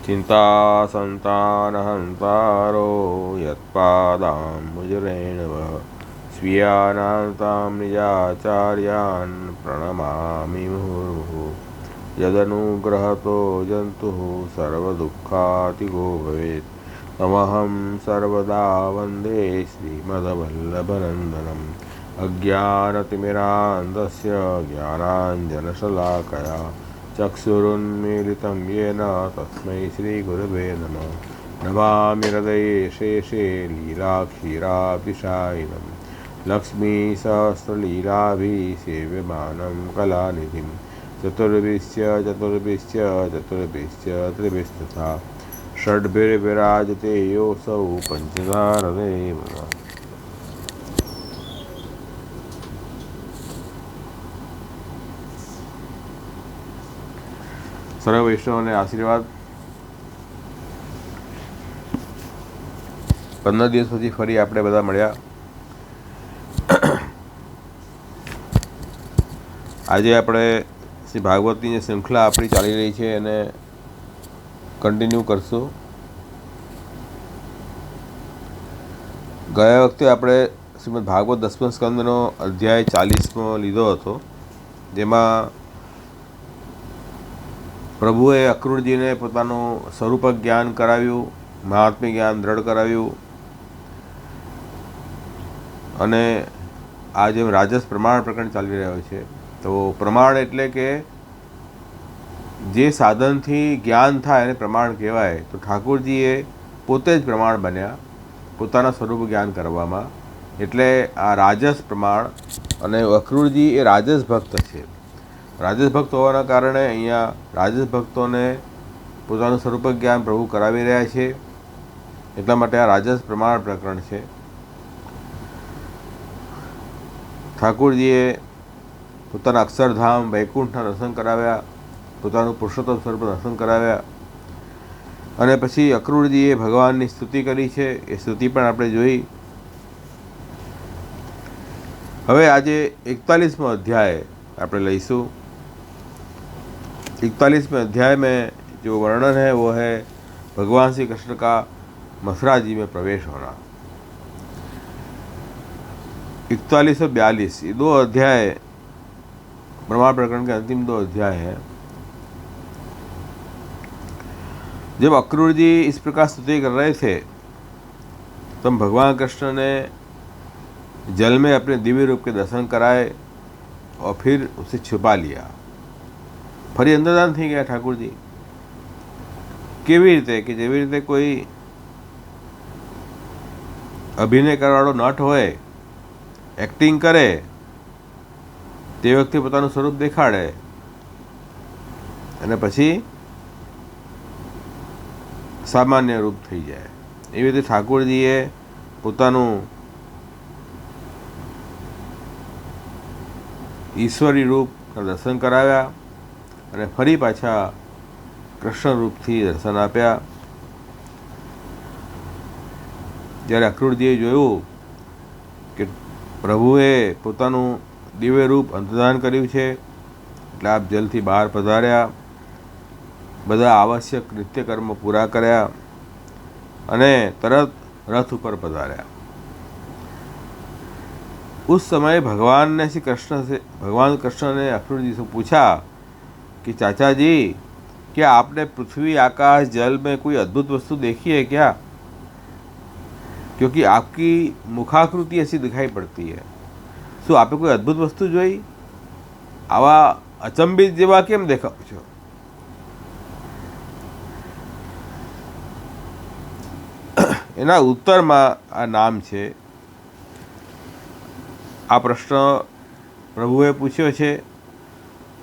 चिंता संतानहंतारो यत्पादाम्बुजरेणव स्वीयानान्तां निजाचार्यान् प्रणमामि मुहुर्मुहुः। यदनुग्रहतो जन्तुः सर्वदुःखातिगो भवेत् तमहं सर्वदा वन्दे श्रीमद्वल्लभनन्दनम्। अज्ञानतिमिरान्धस्य ज्ञानाञ्जनशलाकया चक्षुरुन्मीलितं येन तस्मै श्रीगुरवे नमः। नमामि हृदये शेषे लीलाक्षीराब्धिशायिनं लक्ष्मीसहस्रलीलाभिः सेव्यमानं कलानिधिं चतुर्भिश्च त्रिभिस्तथा षड्भिर्विराजते योऽसौ पञ्चधारदेव। સર્વ વૈષ્ણવને આશીર્વાદ। 15 દિવસ પછી ફરી આપણે બધા મળ્યા। આજે આપણે શ્રી ભાગવતની જે શૃંખલા આપણી ચાલી રહી છે એને કન્ટિન્યુ કરશું। ગયા વખતે આપણે શ્રીમદ ભાગવત 10મા સ્કંદનો અધ્યાય 40મો લીધો હતો, જેમાં પ્રભુએ અક્રૂરજીને પોતાનું સ્વરૂપ જ્ઞાન કરાવ્યું, મહાત્મ્ય જ્ઞાન દ્રઢ કરાવ્યું, અને આ જેમ રાજસ પ્રમાણ પ્રકરણ ચાલી રહ્યો છે, તો પ્રમાણ એટલે કે જે સાધનથી જ્ઞાન થાય એને પ્રમાણ કહેવાય। તો ઠાકોરજીએ પોતે જ પ્રમાણ બન્યા પોતાના સ્વરૂપ જ્ઞાન કરવામાં, એટલે આ રાજસ પ્રમાણ। અને અક્રૂરજી એ રાજસ ભક્ત છે। રાજસ ભક્ત હોવાના કારણે અહીંયા રાજસ ભક્તોને પોતાનું સ્વરૂપ જ્ઞાન પ્રભુ કરાવી રહ્યા છે, એટલા માટે આ રાજસ પ્રમાણ પ્રકરણ છે। ઠાકોરજીએ પોતાના અક્ષરધામ વૈકુંઠના દર્શન કરાવ્યા, પોતાનું પુરુષોત્તમ સ્વરૂપ દર્શન કરાવ્યા, અને પછી અક્રૂરજીએ ભગવાનની સ્તુતિ કરી છે, એ સ્તુતિ પણ આપણે જોઈ। હવે આજે 41મો અધ્યાય આપણે લઈશું। 41वें अध्याय में जो वर्णन है वो है भगवान श्री कृष्ण का मथुरा जी में प्रवेश होना। 41 और 42 ये 2 अध्याय प्रमाण प्रकरण के अंतिम 2 अध्याय हैं। जब अक्रूर जी इस प्रकार स्तुति कर रहे थे तब भगवान कृष्ण ने जल में अपने दिव्य रूप के दर्शन कराए और फिर उसे छुपा लिया। ફરી અંદરદાન થઈ ગયા ઠાકોરજી। કેવી રીતે કે જેવી રીતે કોઈ અભિનય કરવાવાળો નટ હોય, એક્ટિંગ કરે, તે વખતે પોતાનું સ્વરૂપ દેખાડે અને પછી સામાન્ય રૂપ થઈ જાય, એવી રીતે ઠાકોરજીએ પોતાનું ઈશ્વરી રૂપના દર્શન કરાવ્યા અને ફરી પાછા કૃષ્ણ રૂપથી દર્શન આપ્યા। જ્યારે અક્રૂરજીએ જોયું કે પ્રભુએ પોતાનું દિવ્ય રૂપ અંતર્ધાન કર્યું છે, એટલે આપ જલથી બહાર પધાર્યા, બધા આવશ્યક નિત્યકર્મ પૂરા કર્યા અને તરત રથ ઉપર પધાર્યા। उस समय भगवान कृष्ण ने अक्रूर जी से पूछा कि चाचा जी, क्या आपने पृथ्वी आकाश जल में कोई अद्भुत वस्तु देखी है क्या? क्योंकि आपकी मुखाकृति ऐसी दिखाई पड़ती है। શું આપે કોઈ અદ્ભુત વસ્તુ જોઈ? આવા અચંબિત જેવા કેમ દેખાવ છો? એના ઉત્તરમાં આ નામ છે। આ પ્રશ્ન પ્રભુએ પૂછ્યો છે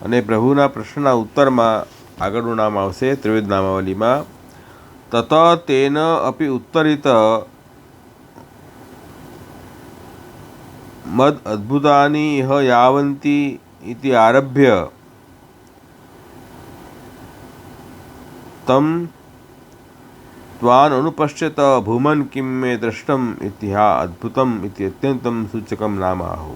અને પ્રભુના પ્રશ્નના ઉત્તરમાં આગળનું નામ આવશે ત્રિવેદ નામાવલીમાં। તત તેન અપી ઉત્તરિત મદ અદ્ભુતાની ઇહ યાવંતી ઇતિ આરભ્ય તમ ત્વાન અનુપશ્યત ભૂમન કિમ મે દૃષ્ટમ ઇત્યા અદ્ભુતમ ઇતિ અત્યંતમ સૂચકમ નામ આહુ।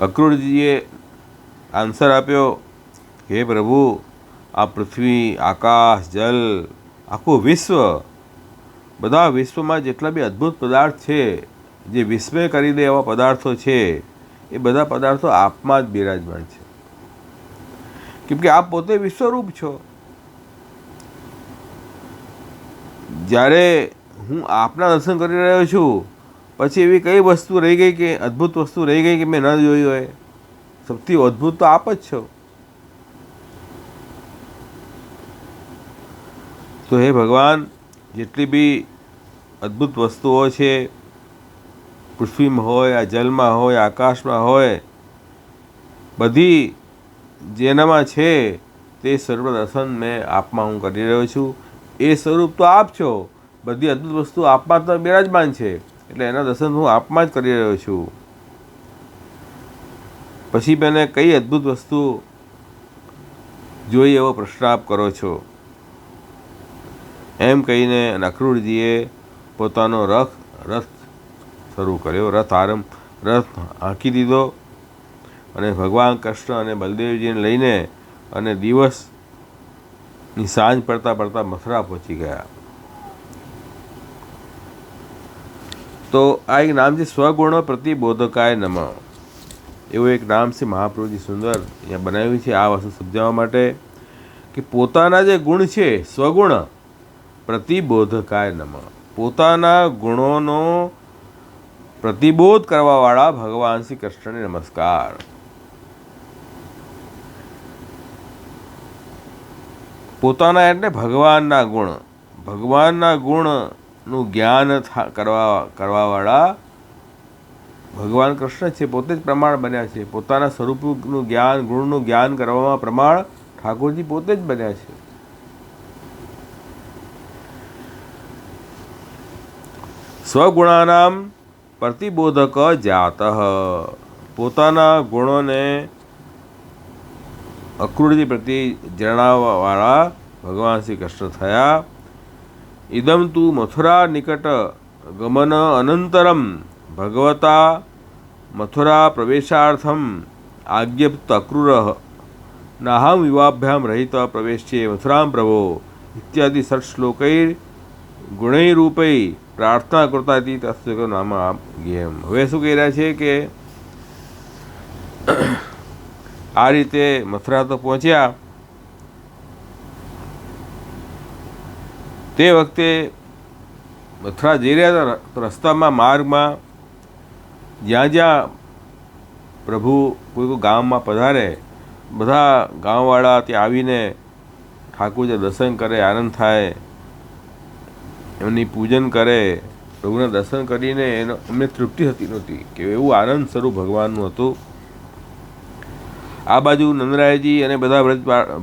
અક્રૂરજીએ આન્સર આપ્યો, હે પ્રભુ, આ પૃથ્વી, આકાશ, જલ, આખું વિશ્વ, બધા વિશ્વમાં જેટલા બી અદ્ભુત પદાર્થ છે, જે વિસ્મય કરી દે એવા પદાર્થો છે, એ બધા પદાર્થો આપમાં જ બિરાજમાન છે, કેમ કે આપ પોતે વિશ્વરૂપ છો. જ્યારે હું આપના દર્શન કરી રહ્યો છું, પછી એવી કઈ વસ્તુ રહી ગઈ કે અદ્ભુત વસ્તુ રહી ગઈ કે મેં ન જોઈ હોય? સૌથી અદ્ભુત તો આપ જ છો. તો હે ભગવાન, જેટલી બી અદ્ભુત વસ્તુઓ છે, પૃથ્વીમાં હોય, આ જલમાં હોય, આકાશમાં હોય, બધી જેનામાં છે તે સર્વ દર્શન મેં આપમાં હું કરી રહ્યો છું. એ સ્વરૂપ તો આપ છો, બધી અદ્ભુત વસ્તુ આપમાં તો બિરાજમાન છે, એટલે એના દર્શન હું આપમાં જ કરી રહ્યો છું. પછી મને કઈ અદ્ભુત વસ્તુ જોઈ એવો પ્રશ્ન આપ કરો છો? એમ કહીને અક્રૂરજીએ પોતાનો રથ શરૂ કર્યો, રથ હાંકી દીધો અને ભગવાન કૃષ્ણ અને બલદેવજીને લઈને અને દિવસની સાંજ પડતા મથુરા પહોંચી ગયા. તો આ એક નામ છે સ્વગુણ પ્રતિબોધકાય નમઃ, એવું એક નામ છે. મહાપ્રભુજી સુંદર અહીંયા બનાવ્યું છે આ વસ્તુ સમજાવવા માટે કે પોતાના જે ગુણ છે, સ્વગુણ પ્રતિબોધકાય નમઃ, પોતાના ગુણોનો પ્રતિબોધ કરવાવાળા ભગવાન શ્રી કૃષ્ણને નમસ્કાર. પોતાના એટલે ભગવાનના ગુણનું જ્ઞાન કરવાવાળા ભગવાન કૃષ્ણ છે, પોતે જ પ્રમાણ બન્યા છે. પોતાના સ્વરૂપનું જ્ઞાન, ગુણનું જ્ઞાન કરવામાં પ્રમાણ ઠાકોરજી પોતે જ બન્યા છે. સ્વગુણાનામ પ્રતિબોધક જાતઃ, પોતાના ગુણોને અક્રૂરજી પ્રત્યે જણાવવાવાળા ભગવાન શ્રી કૃષ્ણ થયા. ઇદમ તુ મથુરા નિકટ ગમન અનંતરમ ભગવતા મથુરા પ્રવેશાર્થમ આજ્ઞપ્ત અક્રૂર નાહમ વિવાભ્યામ રહિત પ્રવેશ્યે મથુરામ પ્રભો ઇત્યાદિ ષટ શ્લોકૈ ગુણૈરૂપૈ પ્રાર્થના કરતા હતી. તસ્ય નામ ગેમ. હવે શું કહી રહ્યા છે કે આ રીતે મથુરા તો પહોંચ્યા, તે વખતે મથુરા જઈ રહ્યા હતા, તો રસ્તામાં માર્ગમાં જ્યાં પ્રભુ કોઈ ગામમાં પધારે, બધા ગામવાળા ત્યાં આવીને ઠાકોરજી દર્શન કરે, આનંદ થાય, એમની પૂજન કરે. પ્રભુના દર્શન કરીને એમને તૃપ્તિ થતી નહોતી, કે એવું આનંદ સ્વરૂપ ભગવાનનું હતું. આ બાજુ નંદરાયજી અને બધા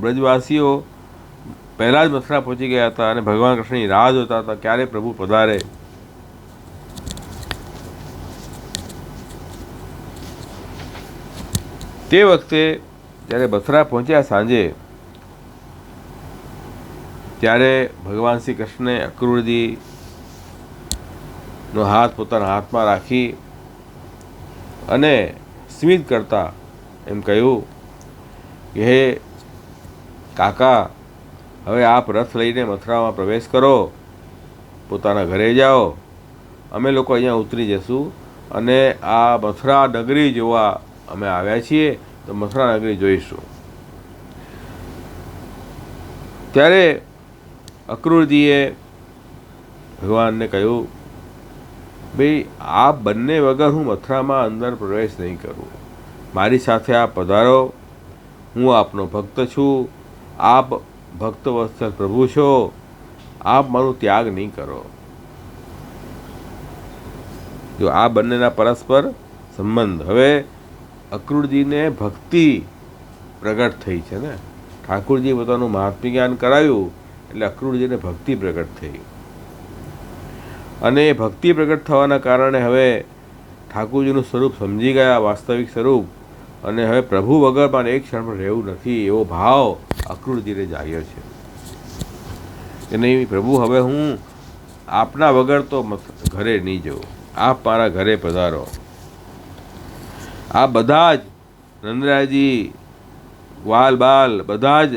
બ્રજવાસીઓ પહેલાં જ મથુરા પહોંચી ગયા હતા અને ભગવાન કૃષ્ણની રાહ જોતા હતા, ક્યારે પ્રભુ પધારે. તે વખતે જ્યારે મથુરા પહોંચ્યા સાંજે, ત્યારે ભગવાન શ્રી કૃષ્ણે અક્રૂરજીનો હાથ પોતાના હાથમાં રાખી અને સ્મિત કરતા એમ કહ્યું કે હે કાકા, હવે આપ રથ લઈને મથુરામાં પ્રવેશ કરો, પોતાના ઘરે જાઓ, અમે લોકો અહીંયા ઉતરી જશું અને આ મથુરા નગરી જોવા અમે આવ્યા છીએ, તો મથુરા નગરી જોઈશું. ત્યારે અક્રૂરજીએ ભગવાનને કહ્યું, ભાઈ આપ બંને વગર હું મથુરામાં અંદર પ્રવેશ નહીં કરું, મારી સાથે આપ પધારો, હું આપનો ભક્ત છું, આપ ભક્ત વત્સલ પ્રભુ છો, આપ મારું ત્યાગ નહીં કરો. જો આ બંનેના પરસ્પર સંબંધ. હવે અક્રૂરજીને ભક્તિ પ્રગટ થઈ છે ને, ઠાકોરજી પોતાનું મહાત્મ્ય જ્ઞાન કરાયું એટલે અક્રૂરજીને ભક્તિ પ્રગટ થઈ, અને એ ભક્તિ પ્રગટ થવાના કારણે હવે ઠાકોરજીનું સ્વરૂપ સમજી ગયા, વાસ્તવિક સ્વરૂપ, અને હવે પ્રભુ વગર પણ એક ક્ષણ પણ રહેવું નથી એવો ભાવ અક્રૂરજીને જાગ્યો છે કે નહીં પ્રભુ, હવે હું આપના વગર તો ઘરે નહીં જઉં, આપ મારા ઘરે પધારો. આ બધા જ નંદરાયજી વાલ બાલ બધા જ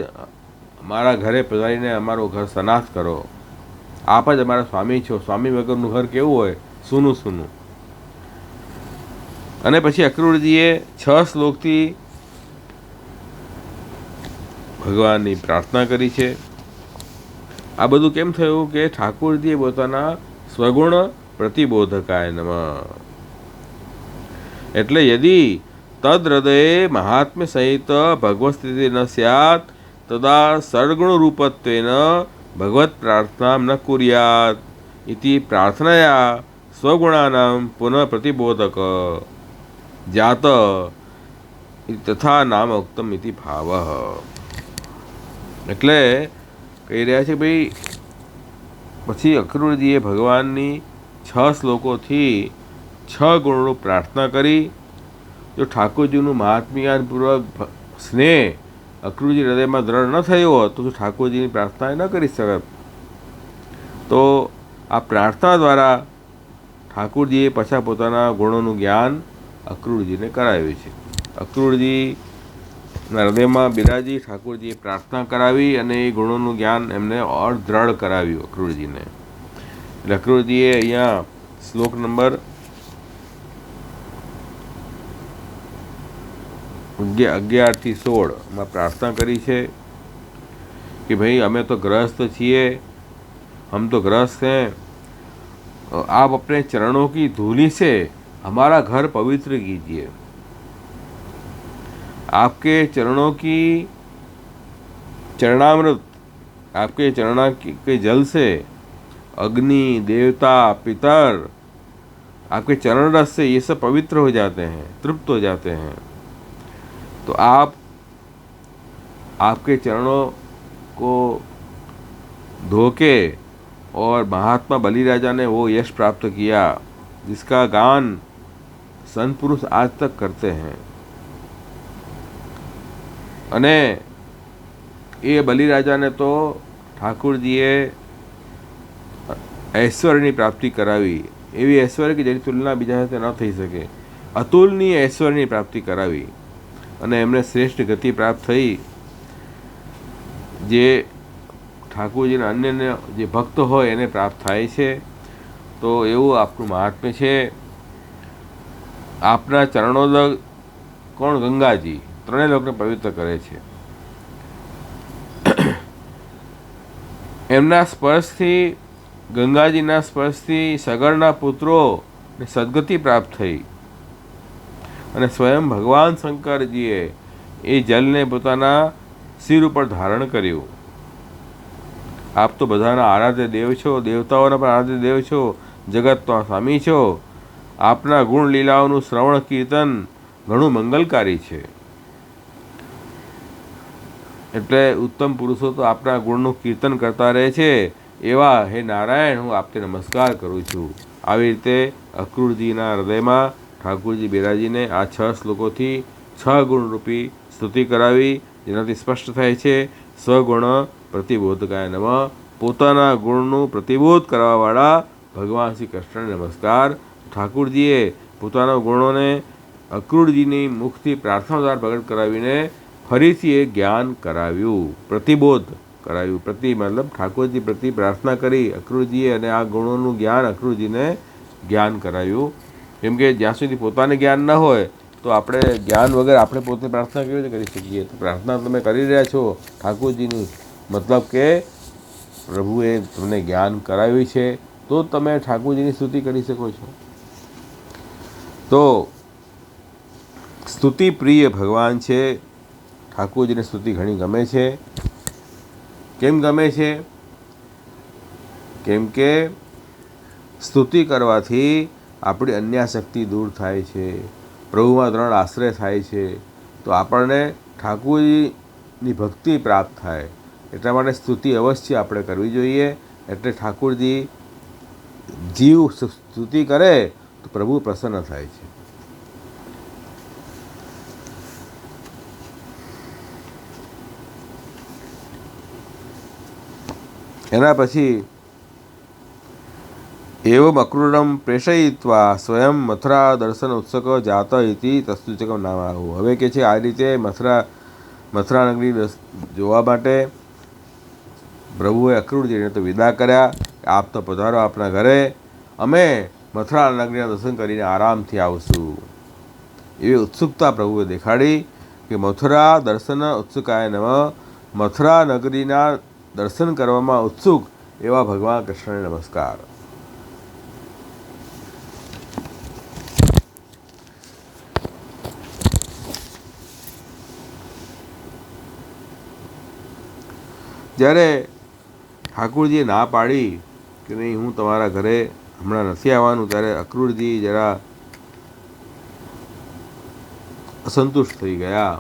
મારા ઘરે પધારીને અમારું ઘર સનાથ કરો. આપ જ અમારા સ્વામી છો. સ્વામી વગરનું ઘર કેવું હોય? સૂનું સૂનું. અને પછી અક્રૂરજીએ 6 શ્લોકથી ભગવાનની પ્રાર્થના કરી છે. આ બધું કેમ થયું કે ઠાકોરજીએ પોતાના સ્વગુણ પ્રતિબોધકાય નમઃ એટલે યદી તદ હૃદયે મહાત્મ્ય સહિત ભગવત સ્થિતિ ન સ્યાત તદા સર્ગુણ રૂપત્વેન ભગવત પ્રાર્થના ન કુર્યાત ઇતિ પ્રાર્થનયા સ્વગુણાનામ પુનઃ પ્રતિબોધક જાત તથા નામ ઉક્તમ ઇતિ ભાવ. એટલે કહી રહ્યા છે ભાઈ પછી અક્રૂરજીએ ભગવાનની 6 શ્લોકોથી 6 ગુણોની પ્રાર્થના કરી. જો ઠાકોરજીનું મહાત્મ્યપૂર્વક સ્નેહ અક્રૂરજી હૃદયમાં દ્રઢ ન થયો હોત તો ઠાકોરજીની પ્રાર્થના ન કરી શકત. તો આ પ્રાર્થના દ્વારા ઠાકોરજીએ પાછા પોતાના ગુણોનું જ્ઞાન અક્રૂરજીને કરાવ્યું છે. અક્રૂરજીના હૃદયમાં બિરાજી ઠાકોરજીએ પ્રાર્થના કરાવી અને એ ગુણોનું જ્ઞાન એમને ઓર દ્રઢ કરાવ્યું અક્રૂરજીને. એટલે અક્રૂરજીએ અહીંયા શ્લોક નંબર 11 થી 16 માં પ્રાર્થના કરી છે कि भाई हमें तो गृहस्थ છીએ, हम तो गृहस्थ हैं, आप अपने चरणों की धूलि से हमारा घर पवित्र कीजिए. आपके चरणों की चरणामृत, आपके चरणा के जल से अग्नि, देवता, पितर, आपके चरण रस से ये सब पवित्र हो जाते हैं, तृप्त हो जाते हैं. तो आप आपके चरणों को धो के और महात्मा बलिराजा ने वो यश प्राप्त किया जिसका गान संत पुरुष आज तक करते हैं. અને એ બલિરાજાને તો ઠાકુરજીએ ઐશ્વર્યની પ્રાપ્તિ કરાવી, એવી ઐશ્વર્ય કે જેની તુલના બીજા સાથે ન થઈ શકે, અતુલનીય ઐશ્વર્યની પ્રાપ્તિ કરાવી અને એમને શ્રેષ્ઠ ગતિ પ્રાપ્ત થઈ. જે ઠાકોરજીના અન્ય જે ભક્ત હોય એને પ્રાપ્ત થાય છે. તો એવું આપનું મહાત્મ્ય છે. આપના ચરણો કોણ? ગંગાજી 3 લોકને પવિત્ર કરે છે. એમના સ્પર્શથી, ગંગાજીના સ્પર્શથી સગરના પુત્રોને સદગતિ પ્રાપ્ત થઈ અને સ્વયં ભગવાન શંકરજીએ એ જલને પોતાના શિર ઉપર ધારણ કર્યું. આપ તો બધાના આરાધ્ય દેવ છો, દેવતાઓના પણ આરાધ્ય દેવ છો, જગતના સ્વામી છો. આપના ગુણ લીલાઓનું શ્રવણ કીર્તન ઘણું મંગલકારી છે. એટલે ઉત્તમ પુરુષો તો આપના ગુણનું કીર્તન કરતા રહે છે. એવા હે નારાયણ, હું આપને નમસ્કાર કરું છું. આવી રીતે અક્રૂરજીના હૃદયમાં ઠાકોરજી બિરાજીને આ 6 શ્લોકોથી 6 ગુણરૂપી સ્તુતિ કરાવી, જેનાથી સ્પષ્ટ થાય છે સ્વગુણ પ્રતિબોધકાય નમઃ. પોતાના ગુણનું પ્રતિબોધ કરવાવાળા ભગવાન શ્રી કૃષ્ણને નમસ્કાર. ઠાકોરજીએ પોતાના ગુણોને અક્રૂરજીની મુખથી પ્રાર્થના દ્વારા પ્રગટ કરાવીને ફરીથી એ જ્ઞાન કરાવ્યું, પ્રતિબોધ કરાવ્યું. પ્રતિ મતલબ ઠાકોરજી પ્રતિ પ્રાર્થના કરી અક્રૂરજીએ અને આ ગુણોનું જ્ઞાન અક્રૂરજીને જ્ઞાન કરાવ્યું. કેમ કે જ્યાં સુધી પોતાને જ્ઞાન ન હોય તો આપણે જ્ઞાન વગર આપણે પોતે પ્રાર્થના કેવી રીતે કરી શકીએ? તો પ્રાર્થના તમે કરી રહ્યા છો ઠાકોરજીની, મતલબ કે પ્રભુએ તમને જ્ઞાન કરાવ્યું છે તો તમે ઠાકોરજીની સ્તુતિ કરી શકો છો. તો સ્તુતિ પ્રિય ભગવાન છે. ઠાકોરજીને સ્તુતિ ઘણી ગમે છે. કેમ ગમે છે? કેમ કે સ્તુતિ કરવાથી આપણી અન્યાશક્તિ દૂર થાય છે, પ્રભુમાં દ્રઢ આશ્રય થાય છે, તો આપણને ઠાકોરજીની ભક્તિ પ્રાપ્ત થાય. એટલા માટે સ્તુતિ અવશ્ય આપણે કરવી જોઈએ. એટલે ઠાકોરજી જીવ સ્તુતિ કરે તો પ્રભુ પ્રસન્ન થાય છે. એના પછી एवम् अक्रूरं प्रेषयित्वा स्वयं मथुरा दर्शन उत्सुक जात इति तस्तुचकम नाम આવું. હવે કે છે આ રીતે મથુરા નગરી જોવા માટે પ્રભુએ અક્રૂરજીને તો વિદા કર્યા. આપ તો પધારો આપણા ઘરે, અમે મથુરા નગરીના દર્શન કરીને આરામથી આવશું. એવી ઉત્સુકતા પ્રભુએ દેખાડી કે મથુરા દર્શન ઉત્સુકાય નમઃ. મથુરા નગરીના દર્શન કરવામાં ઉત્સુક એવા ભગવાન કૃષ્ણને નમસ્કાર. જ્યારે ઠાકુરજીએ ના પાડી કે નહીં હું તમારા ઘરે હમણાં નથી આવવાનું, ત્યારે અક્રૂરજી જરા અસંતુષ્ટ થઈ ગયા.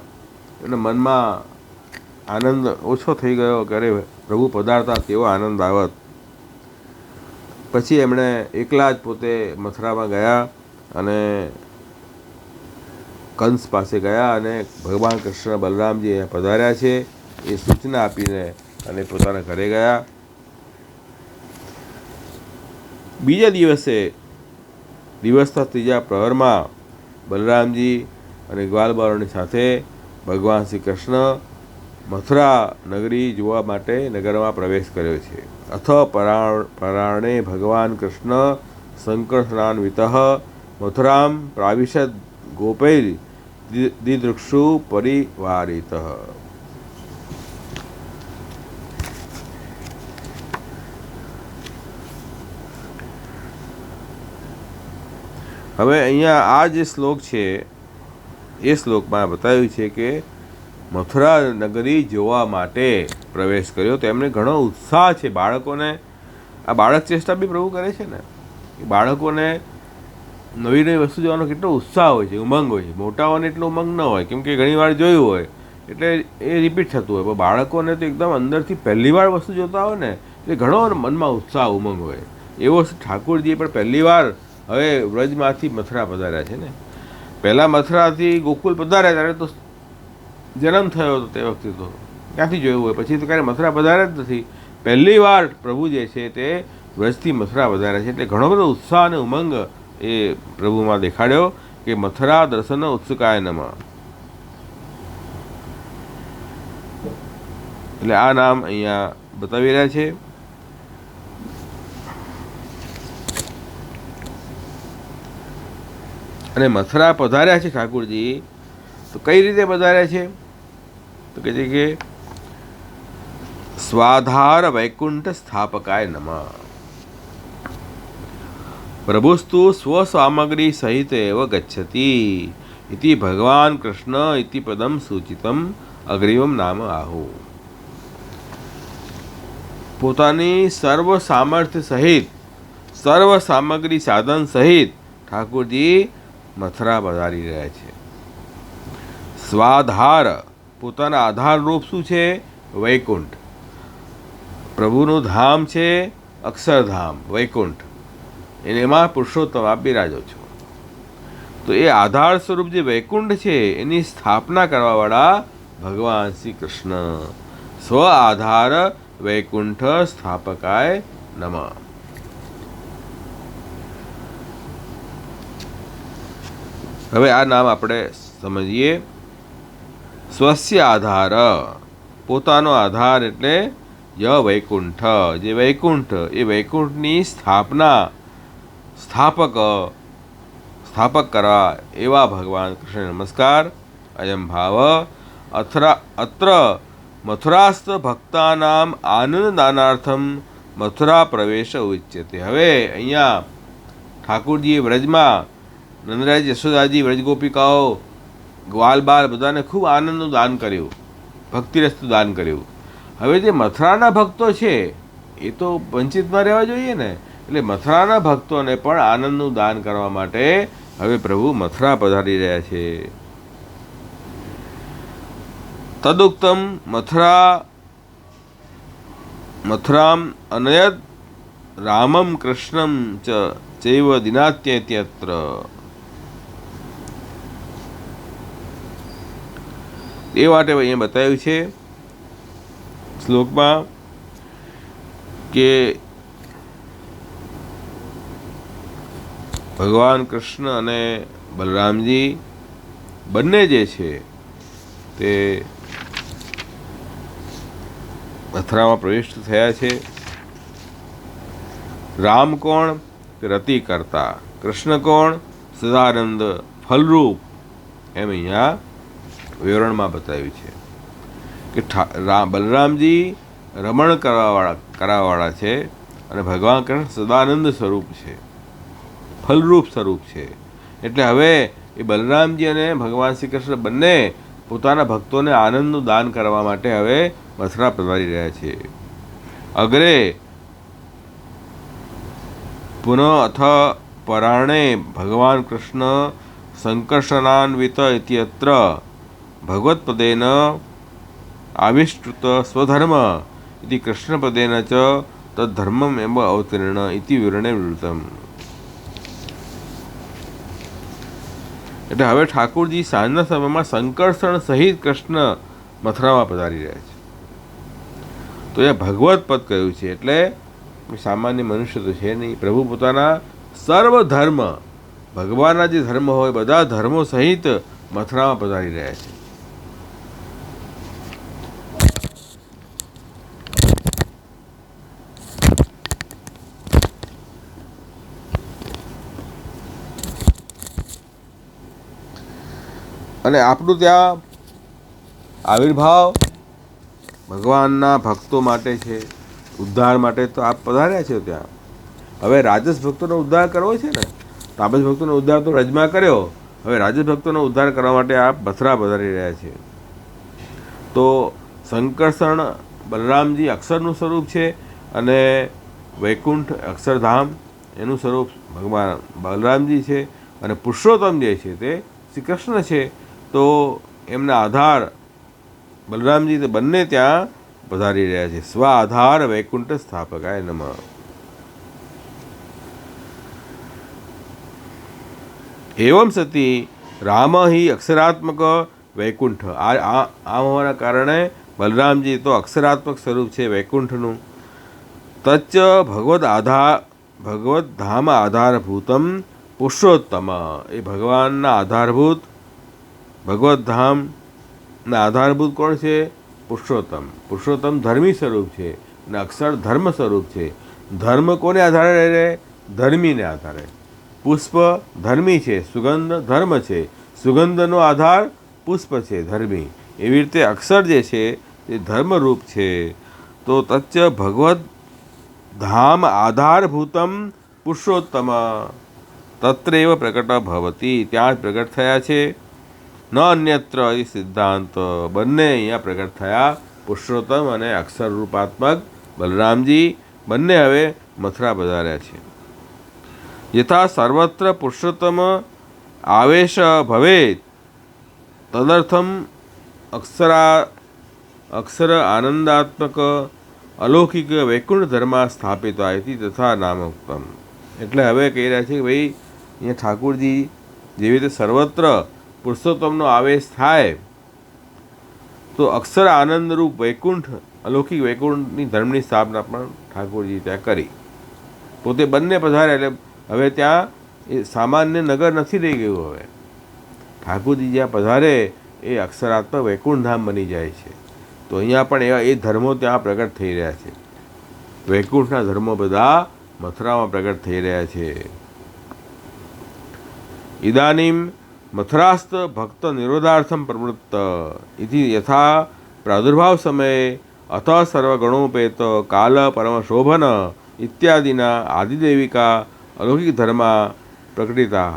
એના મનમાં આનંદ ઓછો થઈ ગયો કે અરે પ્રભુ પધારતા કેવો આનંદ આવત. પછી એમણે એકલા જ પોતે મથુરામાં ગયા અને કંસ પાસે ગયા અને ભગવાન કૃષ્ણ બલરામજી અહીંયા પધાર્યા છે એ સૂચના આપીને અને પોતાના ઘરે ગયા. બીજા દિવસના ત્રીજા પ્રહરમાં બલરામજી અને ગ્વાલબાલોની સાથે ભગવાન શ્રી કૃષ્ણ મથુરા નગરી જોવા માટે નગરમાં પ્રવેશ કર્યો છે. અથ પરાણે ભગવાન કૃષ્ણ શંકર સ્નાનવિત મથુરામ પ્રાવિશદ ગોપૈર દિદૃક્ષુ પરિવારિત. હવે અહીંયા આ જે શ્લોક છે એ શ્લોકમાં બતાવ્યું છે કે મથુરા નગરી જોવા માટે પ્રવેશ કર્યો તો એમને ઘણો ઉત્સાહ છે. બાળકોને આ બાળક ચેષ્ટા બી પ્રભુ કરે છે ને, એ બાળકોને નવી નવી વસ્તુ જોવાનો કેટલો ઉત્સાહ હોય છે, ઉમંગ હોય છે. મોટાઓને એટલો ઉમંગ ન હોય, કેમ કે ઘણીવાર જોયું હોય એટલે એ રિપીટ થતું હોય. પણ બાળકોને તો એકદમ અંદરથી પહેલીવાર વસ્તુ જોતા હોય ને એટલે ઘણો મનમાં ઉત્સાહ ઉમંગ હોય. એવો ઠાકુરજી પણ પહેલીવાર હવે વ્રજમાંથી મથુરા પધાર્યા છે ને. પહેલાં મથુરાથી ગોકુલ પધાર્યા ત્યારે તો જન્મ થયો હતો, તે વખતે તો ક્યાંથી જોયું હોય, પછી તો ક્યારે મથુરા પધાર્યા જ નથી. પહેલી વાર પ્રભુ જે છે તે વ્રજથી મથુરા પધાર્યા છે એટલે ઘણો બધો ઉત્સાહ અને ઉમંગ એ પ્રભુમાં દેખાડ્યો કે મથુરા દર્શન ઉત્સુકાય નમઃ. એટલે આ નામ અહીંયા બતાવી રહ્યા છે. અને મથુરા પધાર્યા છે ઠાકુરજી તો કઈ રીતે પધાર્યા છે તો કહે છે કે સ્વાધાર વૈકુંઠ સ્થાપકાય નમઃ. પ્રભુસ્તુ સ્વસામગ્રી સહિત એવ ગચ્છતિ ઇતિ ભગવાન કૃષ્ણ ઇતિ પદમ સૂચિતમ અગ્રિમમ નામ આહુ. પોતાની સર્વ સામર્થ્ય સહિત સર્વ સામગ્રી સાધન સહિત ઠાકુરજી મથુરા પધારી રહ્યા છે. સ્વાધાર પોતાના આધારરૂપ શું છે? વૈકુંઠ. પ્રભુનું ધામ છે અક્ષરધામ વૈકુંઠ, એમાં પુરુષોત્તમ આપ બિરાજો છો. તો એ આધાર સ્વરૂપ જે વૈકુંઠ છે એની સ્થાપના કરવાવાળા ભગવાન શ્રી કૃષ્ણ. સ્વ આધાર વૈકુંઠ સ્થાપકાય નમઃ. હવે આ નામ આપણે સમજીએ. સ્વસ્ય આધાર, પોતાનો આધાર એટલે ય વૈકુંઠ, જે વૈકુંઠ એ વૈકુંઠની સ્થાપક કરવા એવા ભગવાન કૃષ્ણ નમસ્કાર. અયમ ભાવ અત્ર મથુરાસ્થ ભક્તાનામ આનંદદાનાર્થમ મથુરા પ્રવેશ ઉચ્યતે. હવે અહીંયા ઠાકુરજીએ વ્રજમાં નંદરાજ યશોદાજી વ્રજગોપિકાઓ ગ્વાલબાલ બધાને ખૂબ આનંદનું દાન કર્યું, ભક્તિરસનું દાન કર્યું. હવે જે મથુરાના ભક્તો છે એ તો વંચિતમાં રહેવા જોઈએ ને, એટલે મથુરાના ભક્તોને પણ આનંદનું દાન કરવા માટે હવે પ્રભુ મથુરા પધારી રહ્યા છે. તદુક્તમ મથુરામ અનયદ રામમ કૃષ્ણમ ચૈવ દિનાત્યત્યત્ર. એ માટે અહીંયા બતાવ્યું છે શ્લોકમાં કે ભગવાન કૃષ્ણ અને બલરામજી બંને જે છે તે મથુરામાં પ્રવિષ્ટ થયા છે. રામ કોણ? કે રતિ કરતા. કૃષ્ણ કોણ? સદાનંદ ફલરૂપ. એમ અહીંયા વિવરણમાં બતાવ્યું છે કે બલરામજી રમણ કરાવવાળા છે અને ભગવાન કૃષ્ણ સદાનંદ સ્વરૂપ છે, ફલરૂપ સ્વરૂપ છે. એટલે હવે એ બલરામજી અને ભગવાન શ્રી કૃષ્ણ બંને પોતાના ભક્તોને આનંદનું દાન કરવા માટે હવે મથુરા પધારી રહ્યા છે. અગ્રે પુનઃ અથ પરાણે ભગવાન કૃષ્ણ સંકર્ષણાન્વિત ઇત્યત્ર ભગવત્પદેન આવિષ્કૃત સ્વધર્મ ઇતિ કૃષ્ણપદેન ચ તદ્ધર્મમ એવ અવતીર્ણ ઇતિ વિવરણે વૃત્તમ. એટલે હવે ઠાકોરજી સાંજના સમયમાં સંકર્ષણ સહિત કૃષ્ણ મથુરામાં પધારી રહ્યા છે. તો એ ભગવત પદ કહ્યું છે, એટલે સામાન્ય મનુષ્ય તો છે નહીં. પ્રભુ પોતાના સર્વ ધર્મ, ભગવાનના જે ધર્મ હોય બધા ધર્મો સહિત મથુરામાં પધારી રહ્યા છે. અને આપણું ત્યાં આવિર્ભાવ ભગવાનના ભક્તો માટે છે, ઉદ્ધાર માટે તો આપ પધાર્યા છે ત્યાં. હવે રાજસ ભક્તોનો ઉદ્ધાર કરવો છે ને, તાપસ ભક્તોનો ઉદ્ધાર તો રજમાં કર્યો, હવે રાજસ ભક્તોનો ઉદ્ધાર કરવા માટે આપ મથુરા પધારી રહ્યા છે. તો સંકર્ષણ બલરામજી અક્ષરનું સ્વરૂપ છે અને વૈકુંઠ અક્ષરધામ એનું સ્વરૂપ ભગવાન બલરામજી છે અને પુરુષોત્તમ જે છે તે શ્રી કૃષ્ણ છે. તો એમના આધાર બલરામજી તે બંને ત્યાં પધારી રહ્યા છે. સ્વ આધાર વૈકુંઠ સ્થાપકાય નમઃ. એવમ સતી રામ હિ અક્ષરાત્મક વૈકુંઠ. આ હોવાના કારણે બલરામજી તો અક્ષરાત્મક સ્વરૂપ છે વૈકુંઠનું. તચ્ચ ભગવદ ધામ આધારભૂતમ પુરુષોત્તમ. એ ભગવાનના આધારભૂત ભગવત ધામના આધારભૂત કોણ છે? પુરુષોત્તમ. પુરુષોત્તમ ધર્મી સ્વરૂપ છે અને અક્ષર ધર્મ સ્વરૂપ છે. ધર્મ કોને આધારે રહે? ધર્મીને આધારે. પુષ્પ ધર્મી છે, સુગંધ ધર્મ છે, સુગંધનો આધાર પુષ્પ છે ધર્મી. એવી રીતે અક્ષર જે છે એ ધર્મરૂપ છે. તો તચ્ચ ભગવદ ધામ આધારભૂતમ પુરુષોત્તમ તત્રેવ પ્રકટ ભવતી. ત્યાં જ પ્રગટ થયા છે. ન અન્યત્ર એ સિદ્ધાંત. બંને અહીંયા પ્રગટ થયા. પુરુષોત્તમ અને અક્ષર રૂપાત્મક બલરામજી બંને હવે મથુરા પધાર્યા છે. યથા સર્વત્ર પુરુષોત્તમ આવેશ ભવેત તદર્થમ અક્ષર આનંદાત્મક અલૌકિક વૈકુંઠ ધર્મા સ્થાપિતા ઇતિ તથા નામોક્તમ. એટલે હવે કહી રહ્યા છે કે ભાઈ અહીંયા ઠાકોરજી જેવી રીતે સર્વત્ર પુરુષોત્તમનો આવેશ થાય તો અક્ષર આનંદરૂપ વૈકુંઠ અલૌકિક વૈકુંઠની ધર્મની સ્થાપના પણ ઠાકોરજી ત્યાં કરી. પોતે બંને પધાર્યા એટલે હવે ત્યાં એ સામાન્ય નગર નથી રહી ગયું. હવે ઠાકોરજી જ્યાં પધારે એ અક્ષરાત્મક વૈકુંઠ ધામ બની જાય છે. તો અહીંયા પણ એવા એ ધર્મો ત્યાં પ્રગટ થઈ રહ્યા છે. વૈકુંઠના ધર્મો બધા મથુરામાં પ્રગટ થઈ રહ્યા છે. ઇદાનીમ મથુરાસ્થ ભક્ત નિરોધાર્થમ પ્રવૃત્ત ઇતિ યથા પ્રાદુર્ભાવ સમયે અથ સર્વગણોપેત કાલ પરમશોભન ઇત્યાદિના આદિદેવિકા અલૌકિક ધર્મા પ્રકટિતા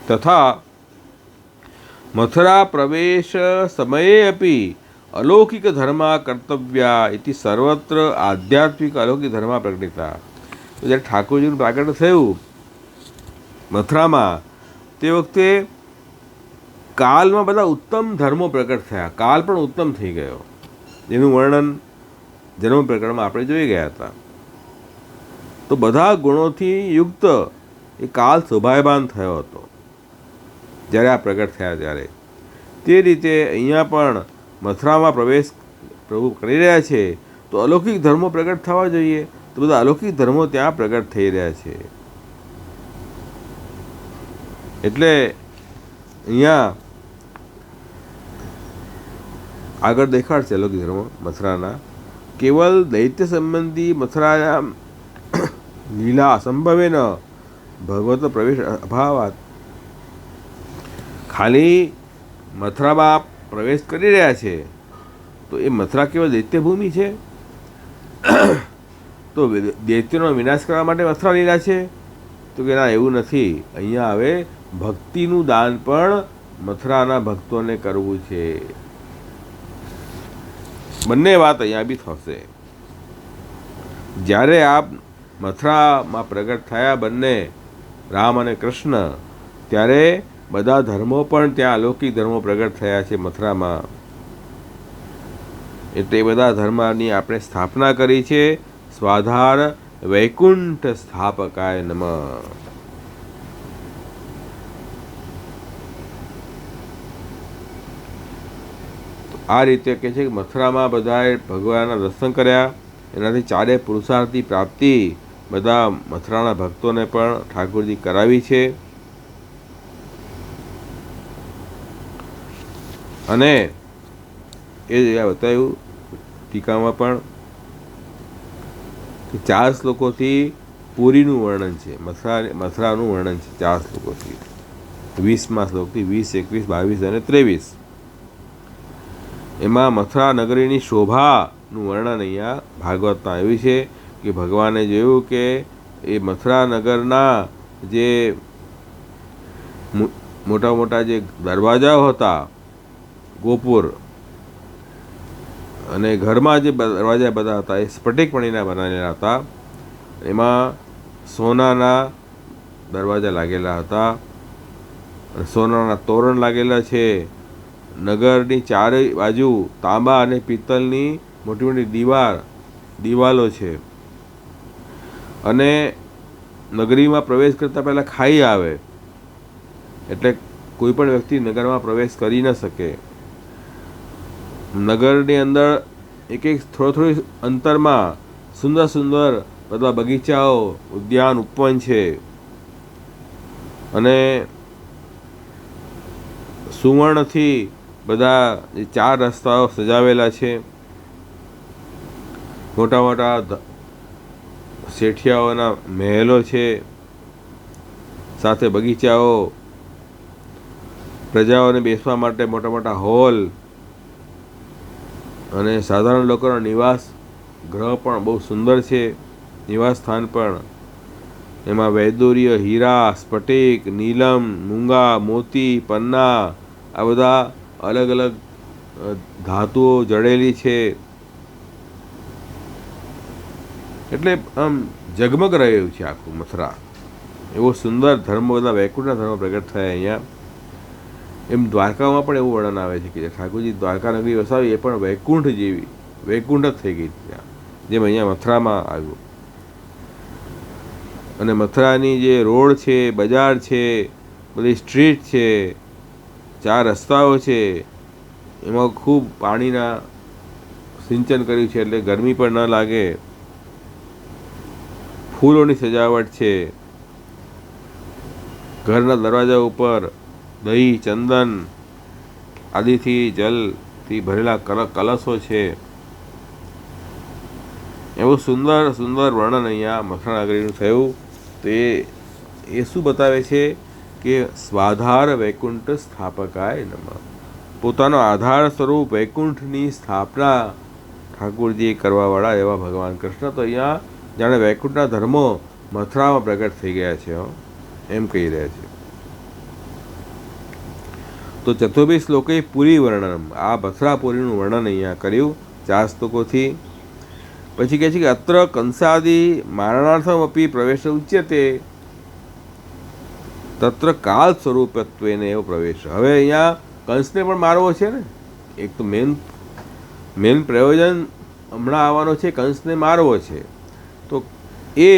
તથા મથુરા પ્રવેશ સમયે અપી અલૌકિક ધર્મા કર્તવ્યા ઇતિ સર્વત્ર આધ્યાત્મિક અલૌકિક ધર્મા પ્રકટિતા. તો જ્યારે ઠાકોરજીનું પ્રાગટ્ય થયું મથુરામાં તે વખતે કાલમાં બધા ઉત્તમ ધર્મો પ્રગટ થયા. કાલ પણ ઉત્તમ થઈ ગયો, જેનું વર્ણન જન્મ પ્રકરણમાં આપણે જોઈ ગયા હતા. તો બધા ગુણોથી યુક્ત એ કાલ શોભાયમાન થયો હતો જ્યારે આ પ્રગટ થયા ત્યારે. તે રીતે અહીંયા પણ મથુરામાં પ્રવેશ પ્રભુ કરી રહ્યા છે તો અલૌકિક ધર્મો પ્રગટ થવા જોઈએ. તો બધા અલૌકિક ધર્મો ત્યાં પ્રગટ થઈ રહ્યા છે. એટલે અહીંયા આગળ દેખાડશે અલૌકિક ધર્મો મથુરાના. કેવલ દૈત્ય સંબંધી મથુરાના લીલા અસંભવેન ભગવત પ્રવેશ અભાવાત, ખાલી મથુરામાં પ્રવેશ કરી રહ્યા છે તો એ મથુરા કેવળ દૈત્ય ભૂમિ છે? તો દૈત્યનો વિનાશ કરવા માટે મથુરા લીલા છે? તો કે ના, એવું નથી. અહીંયા હવે ભક્તિનું દાન પણ મથુરાના ભક્તોને કરવું છે. બંને વાત અહીંયા બી થશે. જ્યારે આપ મથુરામાં પ્રગટ થયા બંને રામ અને કૃષ્ણ, ત્યારે બધા ધર્મો પણ ત્યાં અલૌકિક ધર્મો પ્રગટ થયા છે મથુરામાં. એટલે એ બધા ધર્મની આપણે સ્થાપના કરી છે. સ્વાધાર વૈકુંઠ સ્થાપકાય નમઃ. આ રીતે કહે છે કે મથુરામાં બધાએ ભગવાનના દર્શન કર્યા, એનાથી ચારે પુરુષાર્થની પ્રાપ્તિ બધા મથુરાના ભક્તોને પણ ઠાકોરજી કરાવી છે. અને એ બતાવ્યું ટીકામાં પણ કે 4 શ્લોકોથી પુરીનું વર્ણન છે, મથુરાનું વર્ણન છે 4 શ્લોકોથી. 20મા શ્લોકથી 20, 21, 22 અને 23. એમાં મથુરા નગરીની શોભાનું વર્ણન અહીંયા ભાગવતમાં આવ્યું છે કે ભગવાને જોયું કે એ મથુરા નગરના જે મોટા મોટા જે દરવાજાઓ હતા, ગોપુર, અને ઘરમાં જે દરવાજા બધા હતા એ સ્ફટિકમણીના બનાવેલા હતા. એમાં સોનાના દરવાજા લાગેલા હતા અને સોનાના તોરણ લાગેલા છે. નગરની ચારે બાજુ તાંબા અને પિત્તળની મોટી મોટી દિવાલો છે. અને નગરીમાં પ્રવેશ કરતાં પહેલાં ખાઈ આવે, એટલે કોઈ પણ વ્યક્તિ નગરમાં પ્રવેશ કરી ન શકે. નગરની અંદર એક થોડી અંતરમાં સુંદર સુંદર બધા બગીચાઓ, ઉદ્યાન, ઉપવન છે. અને સુવર્ણથી બધા 4 રસ્તાઓ સજાવેલા છે. મોટા મોટા શેઠિયાઓના મહેલો છે, સાથે બગીચાઓ, પ્રજાઓને બેસવા માટે મોટા મોટા હોલ, અને સાધારણ લોકોનો નિવાસ ગ્રહ પણ બહુ સુંદર છે, નિવાસ સ્થાન પણ. એમાં વૈદુર્ય, હીરા, સ્ફટિક, નીલમ, મૂંગા, મોતી, પન્ના, આ બધા અલગ અલગ ધાતુઓ જડેલી છે. એટલે આમ ઝગમગ રહ્યું છે આખું મથુરા. એવો સુંદર ધર્મ, બધા વૈકુંઠના ધર્મ પ્રગટ થયા અહીંયા. એમ દ્વારકામાં પણ એવું વર્ણન આવે છે કે ઠાકોરજી દ્વારકા નગરી વસાવી એ પણ વૈકુંઠ જેવી, વૈકુંઠ જ થઈ ગઈ ત્યાં, જેમ અહીંયા મથુરામાં આવ્યું. અને મથુરાની જે રોડ છે, બજાર છે, બધી સ્ટ્રીટ છે, 4 રસ્તાઓ છે, એમાં ખૂબ પાણીના સિંચન કર્યું છે એટલે ગરમી પણ ન લાગે. ફૂલોની સજાવટ છે. ઘરના દરવાજા ઉપર દહીં, ચંદન આદિથી જલથી ભરેલા કલશો છે. એવું સુંદર સુંદર વર્ણન અહીંયા મથુરા નગરીનું થયું. તો એ શું બતાવે છે કે સ્વાધાર વૈકુંઠ સ્થાપકાય નમઃ. પોતાનો આધાર સ્વરૂપ વૈકુંઠની સ્થાપના ઠાકોરજી કરવાવાળા એવા ભગવાન કૃષ્ણ તો અહીંયા જાણે વૈકુંઠના ધર્મો મથુરામાં પ્રગટ થઈ ગયા છે એમ કહી રહ્યા છે. તો 24 શ્લોકે પુરી વર્ણન, આ મથુરાપુરીનું વર્ણન અહીંયા કર્યું 4 શ્લોકોથી. પછી કહે છે કે અત્ર કંસાદિ મારણાર્થમ અપી પ્રવેશ ઉચ્યતે તત્ર કાલ સ્વરૂપત્વેને એવો પ્રવેશ. હવે અહીંયા કંસને પણ મારવો છે ને, એક તો મેન પ્રયોજન હમણાં આવવાનો છે, કંસને મારવો છે. તો એ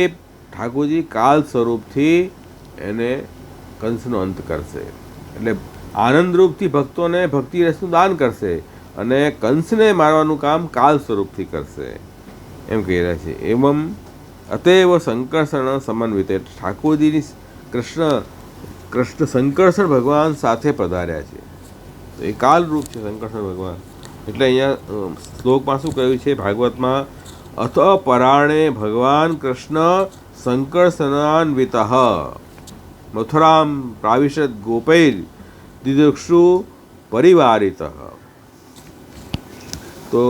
ઠાકોરજી કાલ સ્વરૂપથી એને કંસનો અંત કરશે. એટલે આનંદરૂપથી ભક્તોને ભક્તિ રસનું દાન કરશે અને કંસને મારવાનું કામ કાલ સ્વરૂપથી કરશે એમ કહી રહ્યા છે. એવમ अतएव संकर्षण समन्वित, ઠાકોરજીની કૃષ્ણ સંકર્ષણ ભગવાન સાથે પધાર્યા છે, તો એ કાલરૂપ છે સંકર્ષણ ભગવાન. એટલે અહીંયા શ્લોકમાં શું કહ્યું છે ભાગવતમાં, અથ પરાણે ભગવાન કૃષ્ણ સંકર્ષણાન્વિત મથુરામ પ્રાવિશદ ગોપૈર દિદક્ષુ પરિવારિત. તો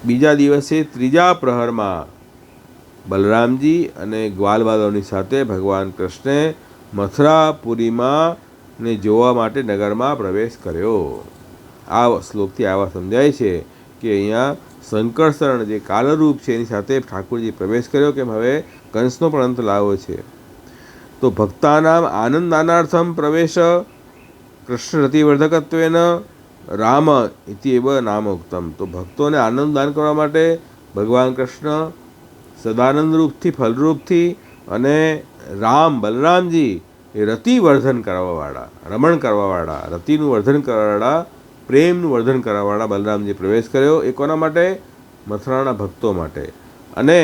બીજા દિવસે ત્રીજા પ્રહરમાં બલરામજી અને ગ્વાલબાલોની સાથે ભગવાન કૃષ્ણે મથુરાપુરીમાં ને જોવા માટે નગરમાં પ્રવેશ કર્યો. આ શ્લોકથી આવા સમજાય છે કે અહીંયા સંકર્ષણ જે કાલરૂપ છે એની સાથે ઠાકોરજી પ્રવેશ કર્યો, કેમ હવે કંસનો પણ અંત લાવો છે. તો ભક્તાનામ આનંદાનાર્થમ પ્રવેશ કૃષ્ણરતિવર્ધકત્વેન રામ ઇતિ એવ નામ ઉક્તમ. તો ભક્તોને આનંદ દાન કરવા માટે ભગવાન કૃષ્ણ સદાનંદ રૂપથી ફલરૂપથી અને રામ બલરામજી એ રતિવર્ધન કરવાવાળા, રમણ કરવાવાળા, રતિનું વર્ધન કરવાવાળા, પ્રેમનું વર્ધન કરવાવાળા બલરામજી પ્રવેશ કર્યો. એ કોના માટે? મથુરાના ભક્તો માટે. અને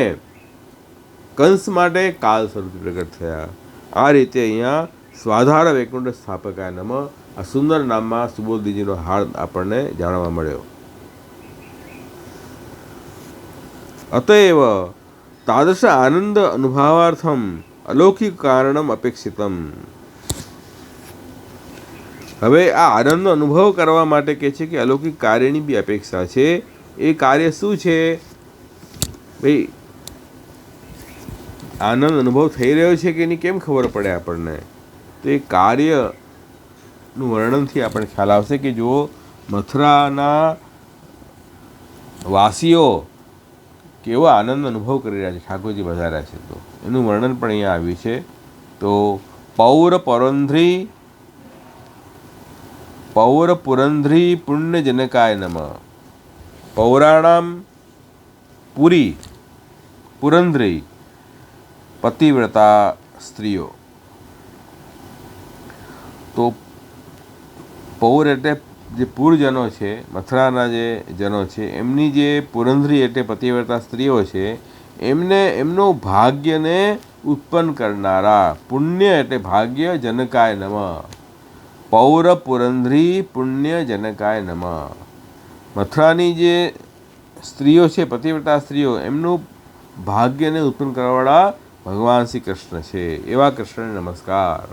કંસ માટે કાલ સ્વરૂપે પ્રગટ થયા. આ રીતે અહીંયા સ્વાધાર વૈકુંઠ સ્થાપકાય નમઃ આ સુંદર નામમાં સુબોધજીનો હાર આપણને જાણવા મળ્યો. અતએવ તાદૃશ આનંદ અનુભવાર્થમ અલૌકિક કારણમ અપેક્ષિતમ. હવે આ આનંદનો અનુભવ કરવા માટે કહે છે કે અલૌકિક કાર્યની બી અપેક્ષા છે. એ કાર્ય શું છે ભાઈ? આનંદ અનુભવ થઈ રહ્યો છે કે એની કેમ ખબર પડે આપણને? તો એ કાર્યનું વર્ણનથી આપણને ખ્યાલ આવશે કે જો મથુરાના વાસીઓ કેવો આનંદ અનુભવ કરી રહ્યા છે, ઠાકોરજી વધાર્યા છે, તો એનું વર્ણન પણ અહીંયા આવ્યું છે. તો પૌરપુરંધ્રી પુણ્યજનકાય નમઃ. પૌરાણામ પુરી પુરંધ્રી પતિવ્રતા સ્ત્રીઓ. તો પૌર એટલે જે પૂરજનો છે, મથુરાના જે જનો છે, એમની જે પુરંધરી એટલે પતિવ્રતા સ્ત્રીઓ છે, એમને એમનો ભાગ્યને ઉત્પન્ન કરનારા, પુણ્ય એટલે ભાગ્ય, જનકાય નમઃ. પૌર પુરંધરી પુણ્ય જનકાય નમઃ. મથુરાની જે સ્ત્રીઓ છે, પતિવ્રતા સ્ત્રીઓ, એમનું ભાગ્યને ઉત્પન્ન કરવાવાળા ભગવાન શ્રી કૃષ્ણ છે. એવા કૃષ્ણને નમસ્કાર.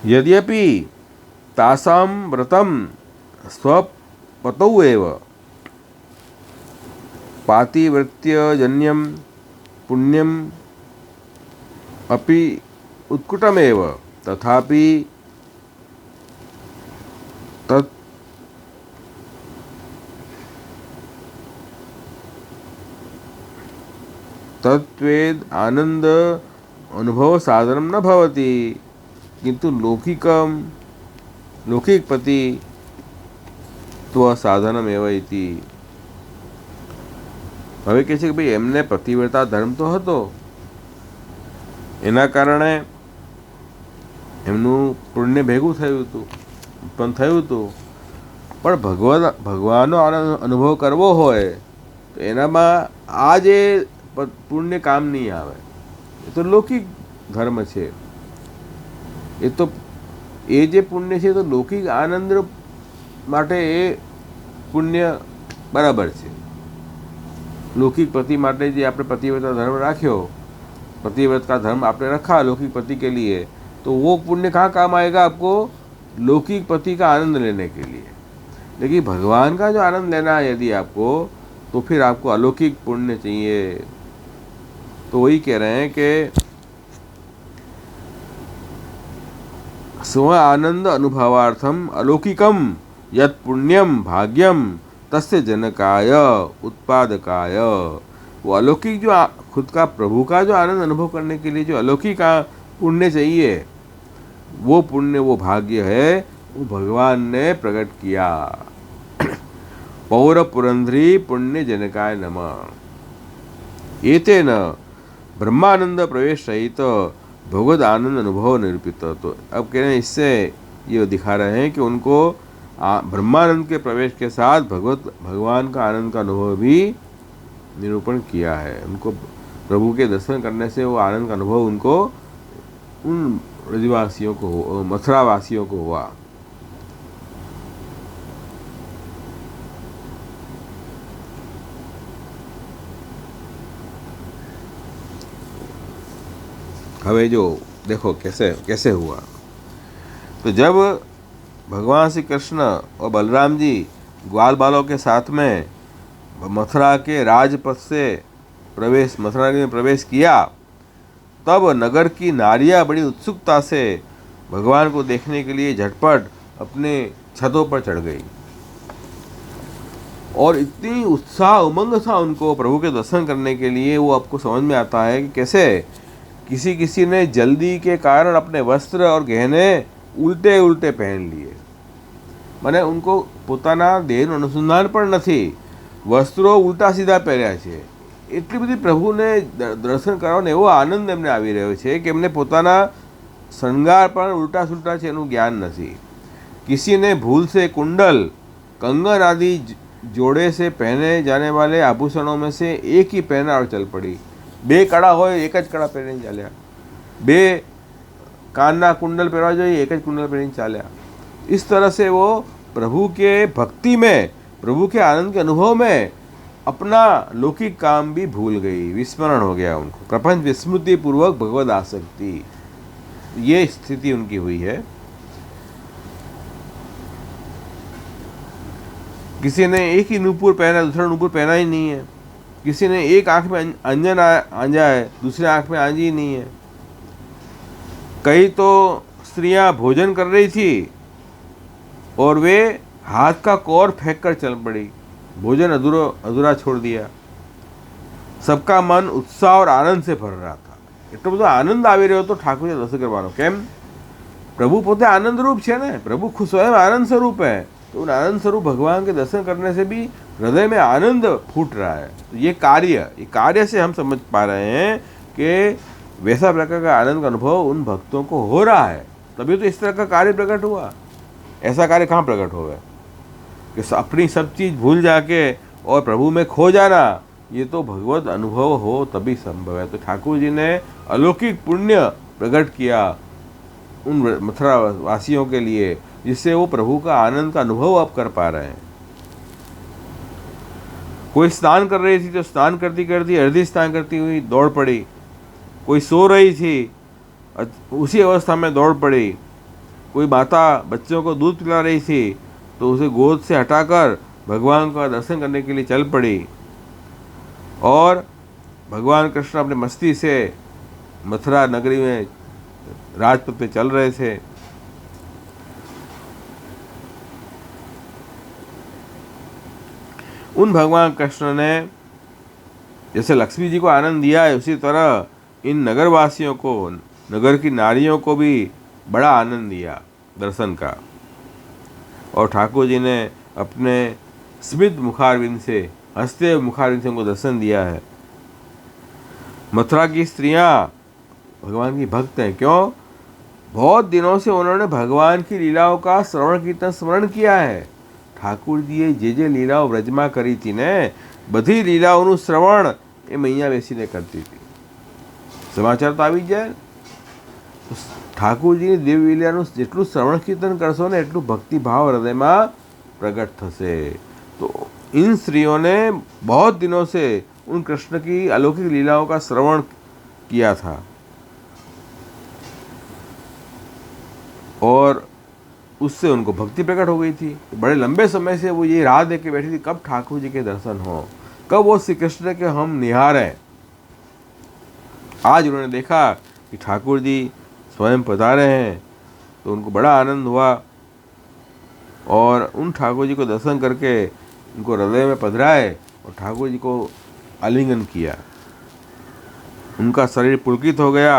યદ્યપિ તાસામ વ્રતમ સ્વપતૌ એવ પાતિવ્રત્યજન્યમ પુણ્યમ અપિ ઉત્કુટમેવ તથાપિ તત્વેદ આનંદ અનુભવ સાધનમ ન ભવતિ કિંતુ લૌકિકપતિ સાધનમ એવ ઇતિ. હવે કહે છે કે ભાઈ એમને પતિવ્રતા ધર્મ તો હતો, એના કારણે એમનું પુણ્ય ભેગું થયું હતું, ઉત્પન્ન થયું હતું. પણ ભગવાનનો અનુભવ કરવો હોય તો એનામાં આ જે પુણ્ય કામ નહીં આવે. એ તો લૌકિક ધર્મ છે. એ તો એ જે પુણ્ય છે તો લૌકિક આનંદ માટે એ પુણ્ય બરાબર છે. લૌકિક પતિ માટે જે આપણે પતિવ્રતા ધર્મ રાખ્યો, पतिव्रत का धर्म आपने रखा लौकिक पति के लिए, तो वो पुण्य कहाँ काम आएगा आपको? लौकिक पति का आनंद लेने के लिए. लेकिन भगवान का जो आनंद लेना है यदि आपको, तो फिर आपको अलौकिक पुण्य चाहिए. तो वही कह रहे हैं कि स्व आनंद अनुभवार्थम अलौकिकम यत् पुण्यम भाग्यम तस्य जनकाय उत्पादकाय. वो अलौकिक जो खुद का प्रभु का जो आनंद अनुभव करने के लिए जो अलौकिक पुण्य चाहिए, वो पुण्य वो भाग्य है, वो भगवान ने प्रकट किया. पौर पुरंधरी पुण्य जनकाय नमः. एतेन ब्रह्मानंद प्रवेश सहित भगवद आनंद अनुभव निरूपित. तो अब कह रहे हैं इससे ये दिखा रहे हैं कि उनको ब्रह्मानंद के प्रवेश के साथ भगवान का आनंद का अनुभव भी निरूपण किया है। उनको प्रभु के दर्शन करने से वो आनंद का अनुभव उनको उन ब्रजवासियों को, मथुरावासियों को हुआ। हवे जो देखो कैसे कैसे हुआ। तो जब भगवान श्री कृष्ण और बलराम जी ग्वाल बालों के साथ में मथुरा के राजपथ से मथुरा में प्रवेश किया, तब नगर की नारियां बड़ी उत्सुकता से भगवान को देखने के लिए झटपट अपने छतों पर चढ़ गई और इतनी उत्साह उमंग था उनको प्रभु के दर्शन करने के लिए। वो आपको समझ में आता है कि कैसे किसी ने जल्दी के कारण अपने वस्त्र और गहने उल्टे उल्टे पहन लिए। माने उनको પોતાના દેહનું અનુસંધાન પણ નથી, વસ્ત્રો ઉલટા સીધા પહેર્યા છે। એટલી બધી પ્રભુને દર્શન કરવાનો એવો આનંદ એમને આવી રહ્યો છે કે એમને પોતાના શણગાર પણ ઉલટા સુલટા છે એનું જ્ઞાન નથી। किसी ने भूल से कुंडल, कंगन आदि जोड़े से पहने जाने वाले आभूषणों में से एक ही पहना और चल पड़ी। बे कड़ा हो एक ज कड़ा पहने चाल्या, बे कानना कुंडल पहरवा જોઈએ एक ज कुंडल पहने चाल्या। इस तरह से वो प्रभु के भक्ति में, प्रभु के आनंद के अनुभव में अपना लौकिक काम भी भूल गई, विस्मरण हो गया उनको। प्रपंच विस्मृति पूर्वक भगवद आसक्ति, ये स्थिति उनकी हुई है। किसी ने एक ही नूपुर पहना, दूसरा नूपुर पहना ही नहीं है। किसी ने एक आंख में अंजन आंजा है, दूसरे आंख में आंजी ही नहीं है। कई तो स्त्रियां भोजन कर रही थी और वे हाथ का कौर फेंक कर चल पड़ी, भोजन अधूरा छोड़ दिया। सबका मन उत्साह और आनंद से भर रहा था। એટલો બધો આનંદ આવી રહ્યો હતો ઠાકોરજી દર્શન કરવાનો। કેમ? પ્રભુ પોતે આનંદ રૂપ છે ને, પ્રભુ खुद स्वयं आनंद स्वरूप है। तो उन आनंद स्वरूप भगवान के दर्शन करने से भी हृदय में आनंद फूट रहा है। तो ये कार्य से हम समझ पा रहे हैं कि वैसा प्रकार का आनंद का अनुभव उन भक्तों को हो रहा है, तभी तो इस तरह का कार्य प्रकट हुआ। ऐसा कार्य कहाँ प्रकट हो गया कि अपनी सब चीज़ भूल जाके और प्रभु में खो जाना, ये तो भगवत अनुभव हो तभी संभव है। तो ठाकुर जी ने अलौकिक पुण्य प्रकट किया उन मथुरा वासियों के लिए, जिससे वो प्रभु का आनंद का अनुभव अब कर पा रहे हैं। कोई स्नान कर रही थी तो स्नान करती करती अर्धी स्नान करती हुई दौड़ पड़ी। कोई सो रही थी, उसी अवस्था में दौड़ पड़ी। कोई माता बच्चों को दूध पिला रही थी तो उसे गोद से हटाकर भगवान का दर्शन करने के लिए चल पड़ी। और भगवान कृष्ण अपने मस्ती से मथुरा नगरी में राजपथ पे चल रहे थे। उन भगवान कृष्ण ने जैसे लक्ष्मी जी को आनंद दिया है, उसी तरह इन नगरवासियों को, नगर की नारियों को भी बड़ा आनंद दिया दर्शन का। और ठाकुर जी ने अपने स्मित मुखारविंद से, हंसते मुखारविंद से उनको दर्शन दिया है। मथुरा की स्त्रियां भगवान की भक्त हैं। क्यों? बहुत दिनों से उन्होंने भगवान की लीलाओं का श्रवण कीर्तन स्मरण किया है। ઠાકુરજીએ જે લીલાઓ વ્રજમાં કરી હતી ને, બધી લીલાઓનું શ્રવણ એ મૈયા બેસીને કરતી હતી। સમાચાર તો આવી જાય। ઠાકુરજીની દેવ લીલાનું જેટલું શ્રવણ કીર્તન કરશો ને એટલું ભક્તિભાવ હૃદયમાં પ્રગટ થશે। તો इन स्त्रियों ने बहुत दिनों से उन कृष्ण की अलौकिक लीलाओं का श्रवण किया था और उससे उनको भक्ति प्रकट हो गई थी। बड़े लंबे समय से वो ये राह देख के बैठी थी कब ठाकुर जी के दर्शन हो, कब वो श्री कृष्ण के हम निहारें। आज उन्होंने देखा कि ठाकुर जी स्वयं पधारे हैं तो उनको बड़ा आनंद हुआ और उन ठाकुर जी को दर्शन करके उनको हृदय में पधराए और ठाकुर जी को आलिंगन किया। उनका शरीर पुलकित हो गया।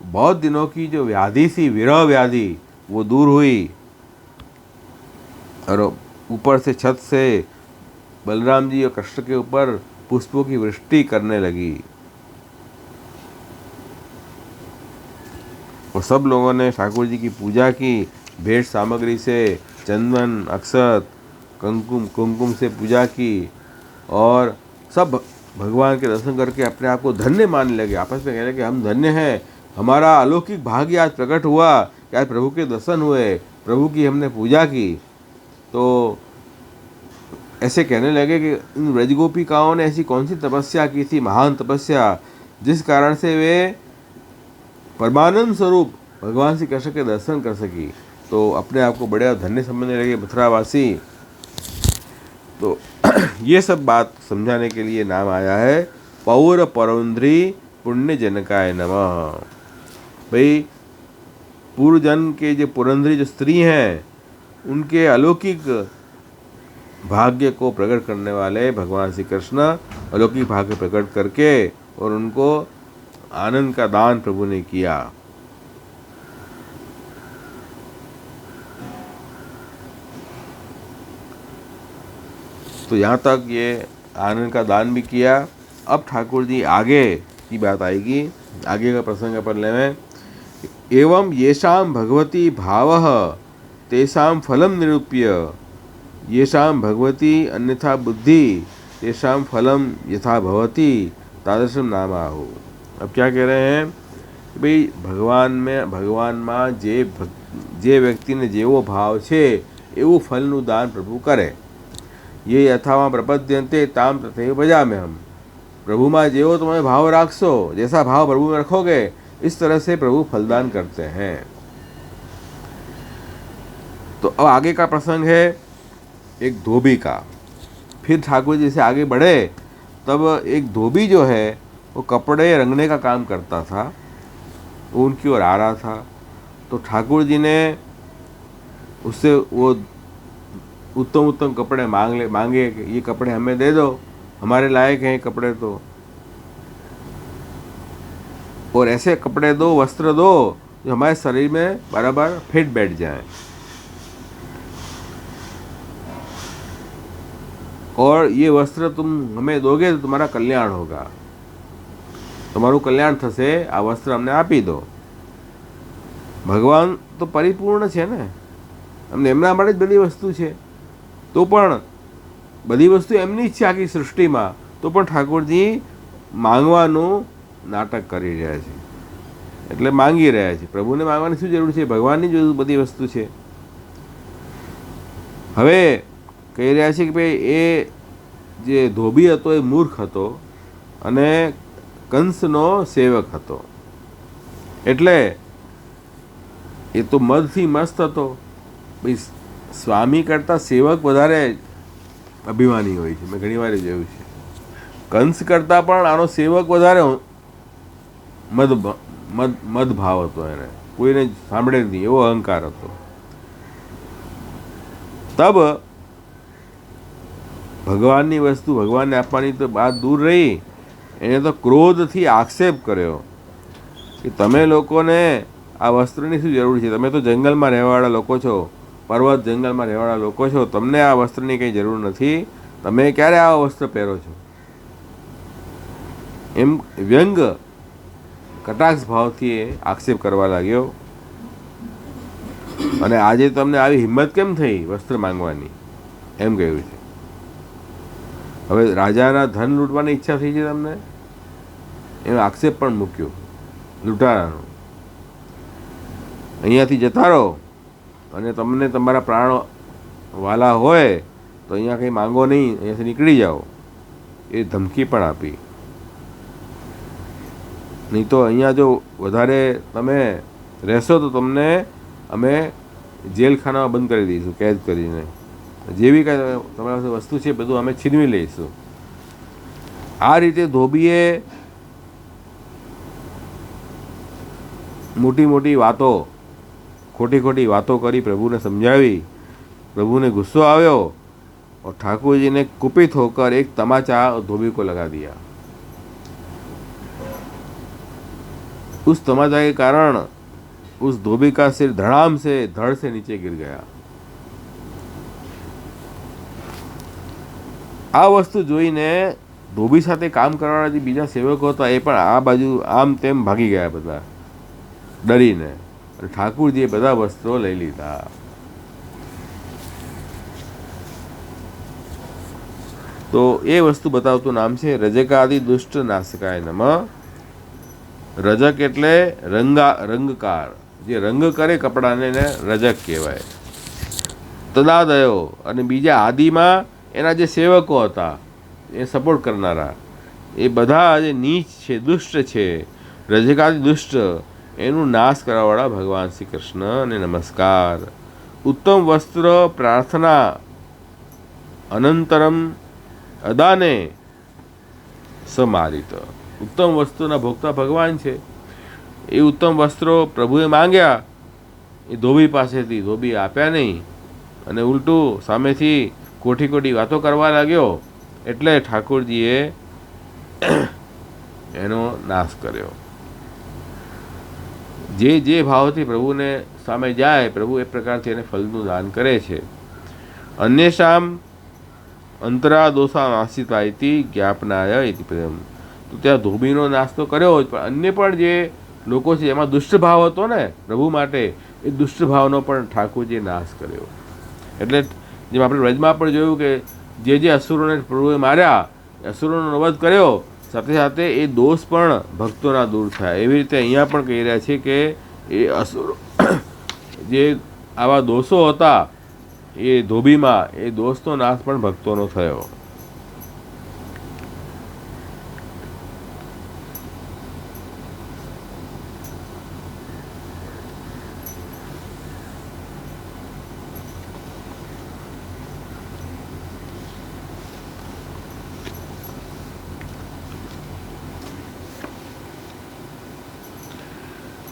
बहुत दिनों की जो व्याधि थी, विरह व्याधि, वो दूर हुई और ऊपर से छत से बलराम जी और कृष्ण के ऊपर पुष्पों की वृष्टि करने लगी और सब लोगों ने ठाकुर जी की पूजा की, भेंट सामग्री से चंदन अक्षत कुमकुम से पूजा की और सब भगवान के दर्शन करके अपने आप को धन्य मानने लगे। आपस में कहने लगे हम धन्य हैं, हमारा अलौकिक भाग्य आज प्रकट हुआ कि आज प्रभु के दर्शन हुए, प्रभु की हमने पूजा की। तो ऐसे कहने लगे कि इन ब्रजगोपिकाओं ने ऐसी कौन सी तपस्या की थी, महान तपस्या, जिस कारण से वे परमानंद स्वरूप भगवान श्री कृष्ण के दर्शन कर सकी। तो अपने आप को बड़े धन्य समझने लगे मथुरावासी। तो ये सब बात समझाने के लिए नाम आया है पौर परौंद्री पुण्य जनकाय नमः। भाई पूर्व जन्म के जो पुरंद्री जो स्त्री हैं उनके अलौकिक भाग्य को प्रकट करने वाले भगवान श्री कृष्ण अलौकिक भाग्य प्रकट करके और उनको आनंद का दान प्रभु ने किया। तो यहाँ तक ये आनंद का दान भी किया। अब ठाकुर जी आगे की बात आएगी, आगे का प्रसंग अपन लें। एवं येषां भगवती भावः तेषां फलं निरूप्य येषां भगवती अन्यथा बुद्धि तेषां फलं यथा भवति तादृशम नाम आहु। अब क्या कह रहे हैं कि भाई ભગવાનમાં જે વ્યક્તિને જેવો ભાવ છે એવું ફલનું દાન પ્રભુ કરે। ये यथावा प्रपद्यन्ते ताम तथैव भजाम्यहम्। प्रभु में जेवो तुम्हें भाव राखशो, जैसा भाव प्रभु में रखोगे इस तरह से प्रभु फलदान करते हैं। तो अब आगे का प्रसंग है एक धोबी का। फिर ठाकुर जी से आगे बढ़े तब एक धोबी जो है वो कपड़े रंगने का काम करता था, वो उनकी ओर आ रहा था। तो ठाकुर जी ने उससे वो उत्तम उत्तम कपड़े मांगे ये कपड़े हमें दे दो, हमारे लायक हैं कपड़े तो, और ऐसे कपड़े दो, वस्त्र दो जो हमारे शरीर में बराबर फिट बैठ जाए, और ये वस्त्र तुम हमें दोगे तो तुम्हारा कल्याण होगा, तुम्हाરું कल्याण થશે, આ વસ્ત્ર અમને આપી દો। ભગવાન તો પરિપૂર્ણ છે ને, અમને એમના માટે જ બધી વસ્તુ છે, તો પણ બધી વસ્તુ એમની જ છે આખી સૃષ્ટિમાં, તો પણ ઠાકોરજી માંગવાનું નાટક કરી રહ્યા છે, એટલે માંગી રહ્યા છે। પ્રભુને માંગવાની શું જરૂર છે, ભગવાનની જ બધી વસ્તુ છે। હવે કહી રહ્યા છે કે ભાઈ એ જે ધોબી હતો એ મૂર્ખ હતો અને કંસનો સેવક હતો, એટલે એ તો મદથી મસ્ત હતો। ભાઈ સ્વામી કરતાં સેવક વધારે અભિમાની હોય છે, મેં ઘણી વાર જોયું છે। કંસ કરતાં પણ આનો સેવક વધારે મદ ભાવ હતો, એને કોઈને સાંભળે નહીં એવો અહંકાર હતો। તબ ભગવાનની વસ્તુ ભગવાનને આપવાની તો વાત દૂર રહી, એને તો ક્રોધથી આક્ષેપ કર્યો કે તમે લોકોને આ વસ્ત્રની શું જરૂર છે, તમે તો જંગલમાં રહેવાવાળા લોકો છો, પર્વત જંગલમાં રહેવાવાળા લોકો છો, તમને આ વસ્ત્રની કંઈ જરૂર નથી, તમે ક્યારે આવા વસ્ત્ર પહેરો છો, એમ વ્યંગ કટાક્ષ ભાવથી એ આક્ષેપ કરવા લાગ્યો। અને આજે તમને આવી હિંમત કેમ થઈ વસ્ત્ર માંગવાની, એમ કહ્યું છે। હવે રાજાના ધન લૂંટવાની ઈચ્છા થઈ છે તમને, એનો આક્ષેપ પણ મૂક્યો લૂંટારાનો। અહીંયાથી જતા રહો, અને તમને તમારા પ્રાણો વાલા હોય તો અહીંયા કંઈ માંગો નહીં, અહીંયાથી નીકળી જાઓ, એ ધમકી પણ આપી। નહીં તો અહીંયા જો વધારે તમે રહેશો તો તમને અમે જેલખાનામાં બંધ કરી દઈશું, કેદ કરીને, જેવી કાંઈ તમારી વસ્તુ છે બધું અમે છીનવી લઈશું। આ રીતે ધોબીએ મોટી મોટી વાતો, ખોટી ખોટી વાતો કરી, પ્રભુને સમજાવી, प्रभु ने गुस्सो आयो और ठाकुर जी ने कुपित होकर एक तमाचा धोबी को लगा दिया। उस तमाचा के कारण उस धोबी का सिर धड़ाम से धड़ से नीचे गिर गया। आ वस्तु જોઈને ધોબી સાથે કામ કરવાના જે બીજા સેવકો હતા એ પણ આ બાજુ આમ તેમ ભાગી ગયા બધા ડરીને, અને ઠાકુરજીએ બધા વસ્ત્રો લઈ લીધા। તો એ વસ્તુ બતાવતું નામ છે રજકાદિ દુષ્ટ નાશકાય નમઃ. રજક એટલે રંગકાર, જે રંગ કરે કપડાને એને રજક કહેવાય. તદાદયો અને બીજા આદિમાં એના જે સેવકો હતા, એ સપોર્ટ કરનારા, એ બધા જે નીચ છે, દુષ્ટ છે, રજકાદિ દુષ્ટ, એનું નાશ કરવાવાળા ભગવાન શ્રી કૃષ્ણને નમસ્કાર. ઉત્તમ વસ્ત્ર પ્રાર્થના અનંતરમ અદાને સમારિત. ઉત્તમ વસ્તુના ભોગતા ભગવાન છે. એ ઉત્તમ વસ્ત્રો પ્રભુએ માંગ્યા, એ ધોબી પાસેથી. ધોબી આપ્યા નહીં અને ઉલટું સામેથી ખોટી ખોટી વાતો કરવા લાગ્યો, એટલે ઠાકોરજીએ એનો નાશ કર્યો. જે ભાવથી પ્રભુને સામે જાય, પ્રભુ એ પ્રકારથી એને ફલનું દાન કરે છે. અન્યશામ અંતરા દોષા નાશિતા ઇતિ જ્ઞાપનાય ઇતિ પ્રેમ. તો ત્યાં ધોબીનો નાશ તો કર્યો જ, પણ અન્ય પણ જે લોકો છે એમાં દુષ્ટ ભાવ હતો ને પ્રભુ માટે, એ દુષ્ટ ભાવનો પણ ઠાકોરજીએ નાશ કર્યો. એટલે જેમ આપણે વ્રજમાં પણ જોયું કે જે અસુરોને પ્રભુએ માર્યા, અસુરોનો વધ કર્યો, સાથે સાથે એ દોષ પણ ભક્તોના દૂર થાય. એવી રીતે અહીંયા પણ કહી રહ્યા છે કે એ અસુરો જે આવા દોષો હતા એ ધોબીમાં, એ દોષનો નાશ પણ ભક્તોનો થયો.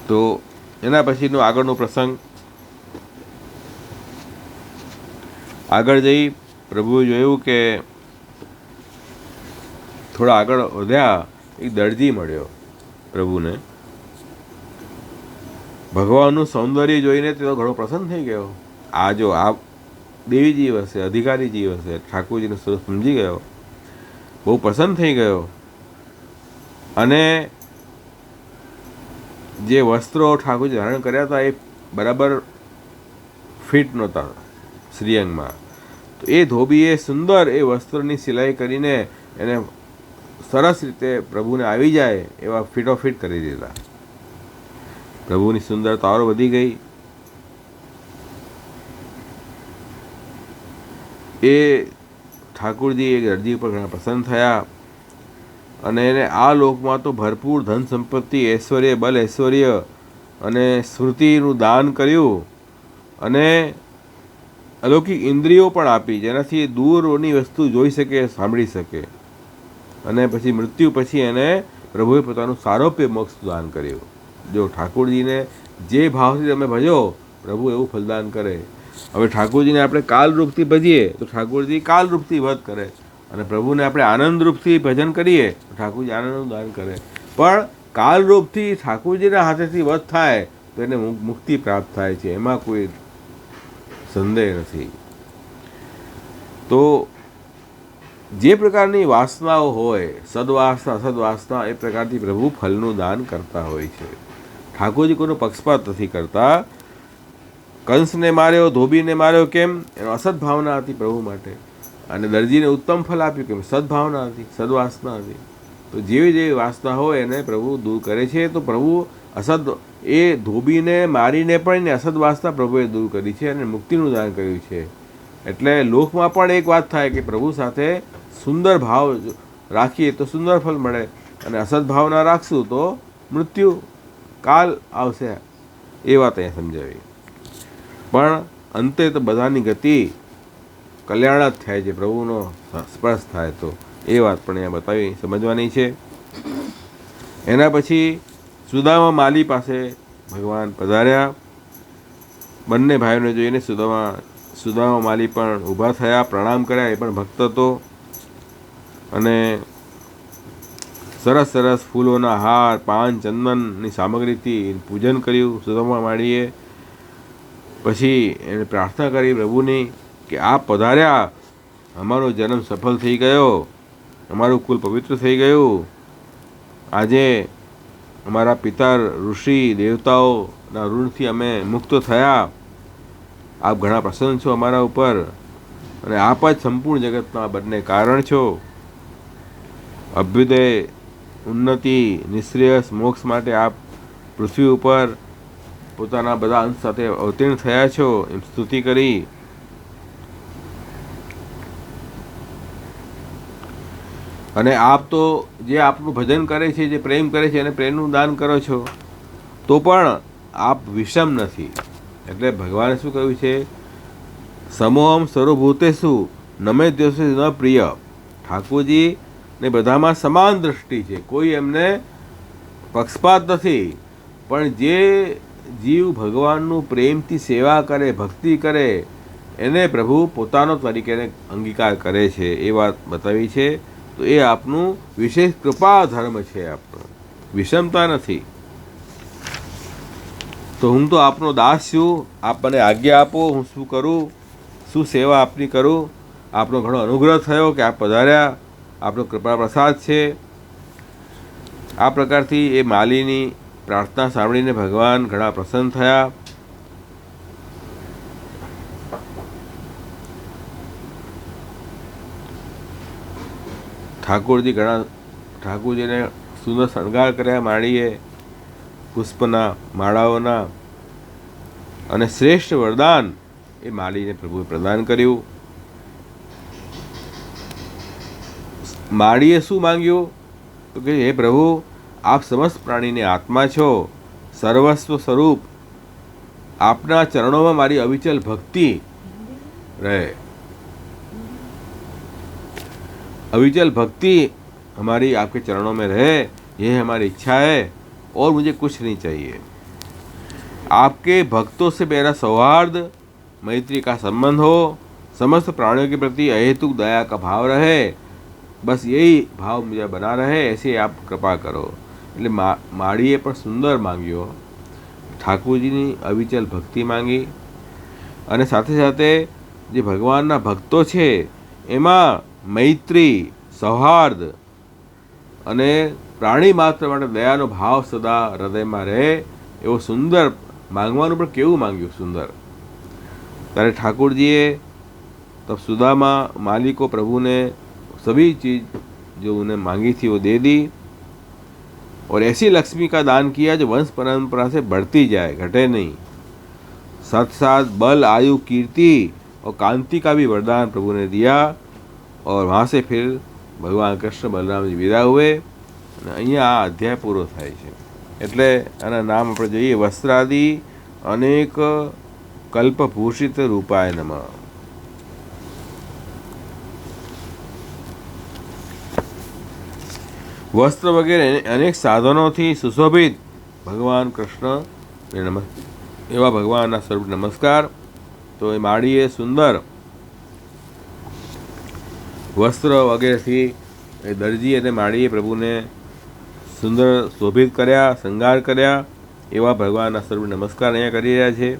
તો એના પછીનો આગળનો પ્રસંગ, આગળ જઈ પ્રભુએ જોયું કે થોડા આગળ વધ્યા, એક દરજી મળ્યો પ્રભુને. ભગવાનનું સૌંદર્ય જોઈને તે ઘણો પ્રસન્ન થઈ ગયો. આ જો આ દેવી જીવ હશે, અધિકારી જીવ હશે, ઠાકોરજીનું સ્વરૂપ સમજી ગયો, બહુ પ્રસન્ન થઈ ગયો. અને જે વસ્ત્રો ઠાકોરજી ધારણ કર્યા હતા એ બરાબર ફિટ નહોતા શ્રીઅંગમાં. તો એ ધોબીએ સુંદર એ વસ્ત્રની સિલાઈ કરીને એને સરસ રીતે પ્રભુને આવી જાય એવા ફિટોફિટ કરી દીધા. પ્રભુની સુંદરતા ઓર વધી ગઈ. એ ઠાકોરજી એ દરજી ઉપર ઘણા પ્રસન્ન થયા અને એને આ લોકમાં તો ભરપૂર ધન સંપત્તિ, ઐશ્વર્ય, બલ ઐશ્વર્ય અને સ્મૃતિનું દાન કર્યું અને અલૌકિક ઇન્દ્રિયો પણ આપી, જેનાથી દૂરની વસ્તુ જોઈ શકે, સાંભળી શકે. અને પછી મૃત્યુ પછી એને પ્રભુએ પોતાનું સારોપ્ય મોક્ષ દાન કર્યું. જો ઠાકોરજીને જે ભાવથી તમે ભજો, પ્રભુ એવું ફલદાન કરે. હવે ઠાકોરજીને આપણે કાલરૂપથી ભજીએ તો ઠાકોરજી કાલરૂપથી વધ કરે, અને પ્રભુને આપણે આનંદરૂપથી ભજન કરીએ તો ઠાકોરજી આનંદનું દાન કરે. પણ કાલરૂપથી ઠાકોરજીના હાથેથી વધ થાય તો એને મુક્તિ પ્રાપ્ત થાય છે, એમાં કોઈ સંદેહ નથી. તો જે પ્રકારની વાસનાઓ હોય, સદવાસના અસદવાસના, એ પ્રકારથી પ્રભુ ફલનું દાન કરતા હોય છે. ઠાકોરજી કોઈનો પક્ષપાત નથી કરતા. કંસને માર્યો, ધોબીને માર્યો, કેમ? એનો અસદભાવના હતી પ્રભુ માટે. અને દરજીને ઉત્તમ ફલ આપ્યું, કેમ? સદભાવના હતી, સદવાસના હતી. તો જેવી જેવી વાસના હોય એને પ્રભુ દૂર કરે છે. તો પ્રભુ એ ધોબીને મારીને પણ એને અસદવાસના પ્રભુએ દૂર કરી છે અને મુક્તિનું દાન કર્યું છે. એટલે લોકમાં પણ એક વાત થાય કે પ્રભુ સાથે સુંદર ભાવ રાખીએ તો સુંદર ફલ મળે, અને અસદભાવના રાખશું તો મૃત્યુ કાલ આવશે. એ વાત અહીંયા સમજાવી. પણ અંતે તો બધાની ગતિ કલ્યાણ જ થાય છે, પ્રભુનો સ્પર્શ થાય તો. એ વાત પણ અહીંયા બતાવી, સમજવાની છે. એના પછી સુદામા માલી પાસે ભગવાન પધાર્યા. બંને ભાઈઓને જોઈને સુદામા માલી પણ ઊભા થયા, પ્રણામ કર્યા. એ પણ ભક્ત હતો. અને સરસ સરસ ફૂલોના હાર, પાન, ચંદનની સામગ્રીથી પૂજન કર્યું સુદામા માળીએ. પછી એને પ્રાર્થના કરી પ્રભુની કે આપ પધાર્યા, અમારો જન્મ સફળ થઈ ગયો, અમારું કુલ પવિત્ર થઈ ગયું. આજે અમારા પિતા ઋષિ દેવતાઓના ઋણથી અમે મુક્ત થયા. આપ ઘણા પ્રસન્ન છો અમારા ઉપર. અને આપ જ સંપૂર્ણ જગતના બંને કારણ છો. અભ્યુદય, ઉન્નતિ, નિશ્રેયસ, મોક્ષ માટે આપ પૃથ્વી ઉપર પોતાના બધા અંશ સાથે અવતીર્ણ થયા છો એમ સ્તુતિ કરી. અને આપ તો જે આપનું ભજન કરે છે, જે પ્રેમ કરે છે એને પ્રેમનું દાન કરો છો, તો પણ આપ વિષમ નથી. એટલે ભગવાને શું કહ્યું છે? સમોહમ સર્વભૂતેષુ નમે દ્વેષે ન પ્રિય. ઠાકોરજી ને બધામાં સમાન દ્રષ્ટિ છે, કોઈ એમને પક્ષપાત નથી. પણ જે જીવ ભગવાનનું પ્રેમથી સેવા કરે, ભક્તિ કરે, એને પ્રભુ પોતાનો તરીકે અંગીકાર કરે છે, એ વાત બતાવી છે. તો એ આપનું વિશેષ કૃપા ધર્મ છે, આપનો વિષમતા નથી. તો હું તો આપનો દાસ છું, આપ મને આજ્ઞા આપો, હું શું કરું, શું સેવા આપની કરું. આપનો ઘણો અનુગ્રહ થયો કે આપ પધાર્યા, આપનો કૃપા પ્રસાદ છે. આ પ્રકારથી એ માલીની પ્રાર્થના સાંભળીને ભગવાન ઘણા પ્રસન્ન થયા. ઠાકોરજીને સુંદર શણગાર કર્યા માળીએ પુષ્પના માળાઓના, અને શ્રેષ્ઠ વરદાન એ માળીને પ્રભુએ પ્રદાન કર્યું. માળીએ શું માંગ્યું? તો કે હે પ્રભુ, આપ સમસ્ત પ્રાણીની આત્મા છો, સર્વસ્વ સ્વરૂપ, આપના ચરણોમાં મારી અવિચલ ભક્તિ રહે. अविचल भक्ति हमारी आपके चरणों में रहे, यह हमारी इच्छा है, और मुझे कुछ नहीं चाहिए. आपके भक्तों से मेरा सौहार्द, मैत्री का संबंध हो, समस्त प्राणियों के प्रति अहेतुक दया का भाव रहे, बस यही भाव मुझे बना रहे, ऐसे आप कृपा करो. એટલે માળીએ પણ સુંદર માંગ્યો, ઠાકોરજીની અવિચલ ભક્તિ માંગી, અને સાથે સાથે જે ભગવાનના ભક્તો છે એમાં મૈત્રી, સૌહાર્દ અને પ્રાણી માત્ર માટે દયાનો ભાવ સદા હૃદયમાં રહે, એવો સુંદર માંગવાનું પણ કેવું માંગ્યું સુંદર. ત્યારે ઠાकुरजीએ तब सुदामा माली को प्रभु ने सभी चीज़ जो उन्हें मांगी थी वो दे दी, और ऐसी लक्ष्मी का दान किया जो वंश परंपरा से बढ़ती जाए, घटे नहीं. साथ साथ बल, आयु, कीर्ति और कांति का भी वरदान प्रभु ने दिया. और वहाँ से फिर भगवान कृष्ण बलराम जी विदा हुए. અહીંયા આ અધ્યાય પૂરો થાય છે. એટલે આના નામ આપણે જોઈએ, વસ્ત્રાદિ અનેક કલ્પભૂષિત રૂપાય નમઃ. વસ્ત્ર વગેરે અનેક સાધનોથી સુશોભિત ભગવાન કૃષ્ણને એવા ભગવાનના સ્વરૂપ નમસ્કાર. તો એ માળીએ સુંદર વસ્ત્ર વગેરેથી એ દરજી અને માળીએ પ્રભુને સુંદર શોભિત કર્યા, શૃંગાર કર્યા. એવા ભગવાનના સ્વરૂપ નમસ્કાર અહીંયા કરી રહ્યા છે.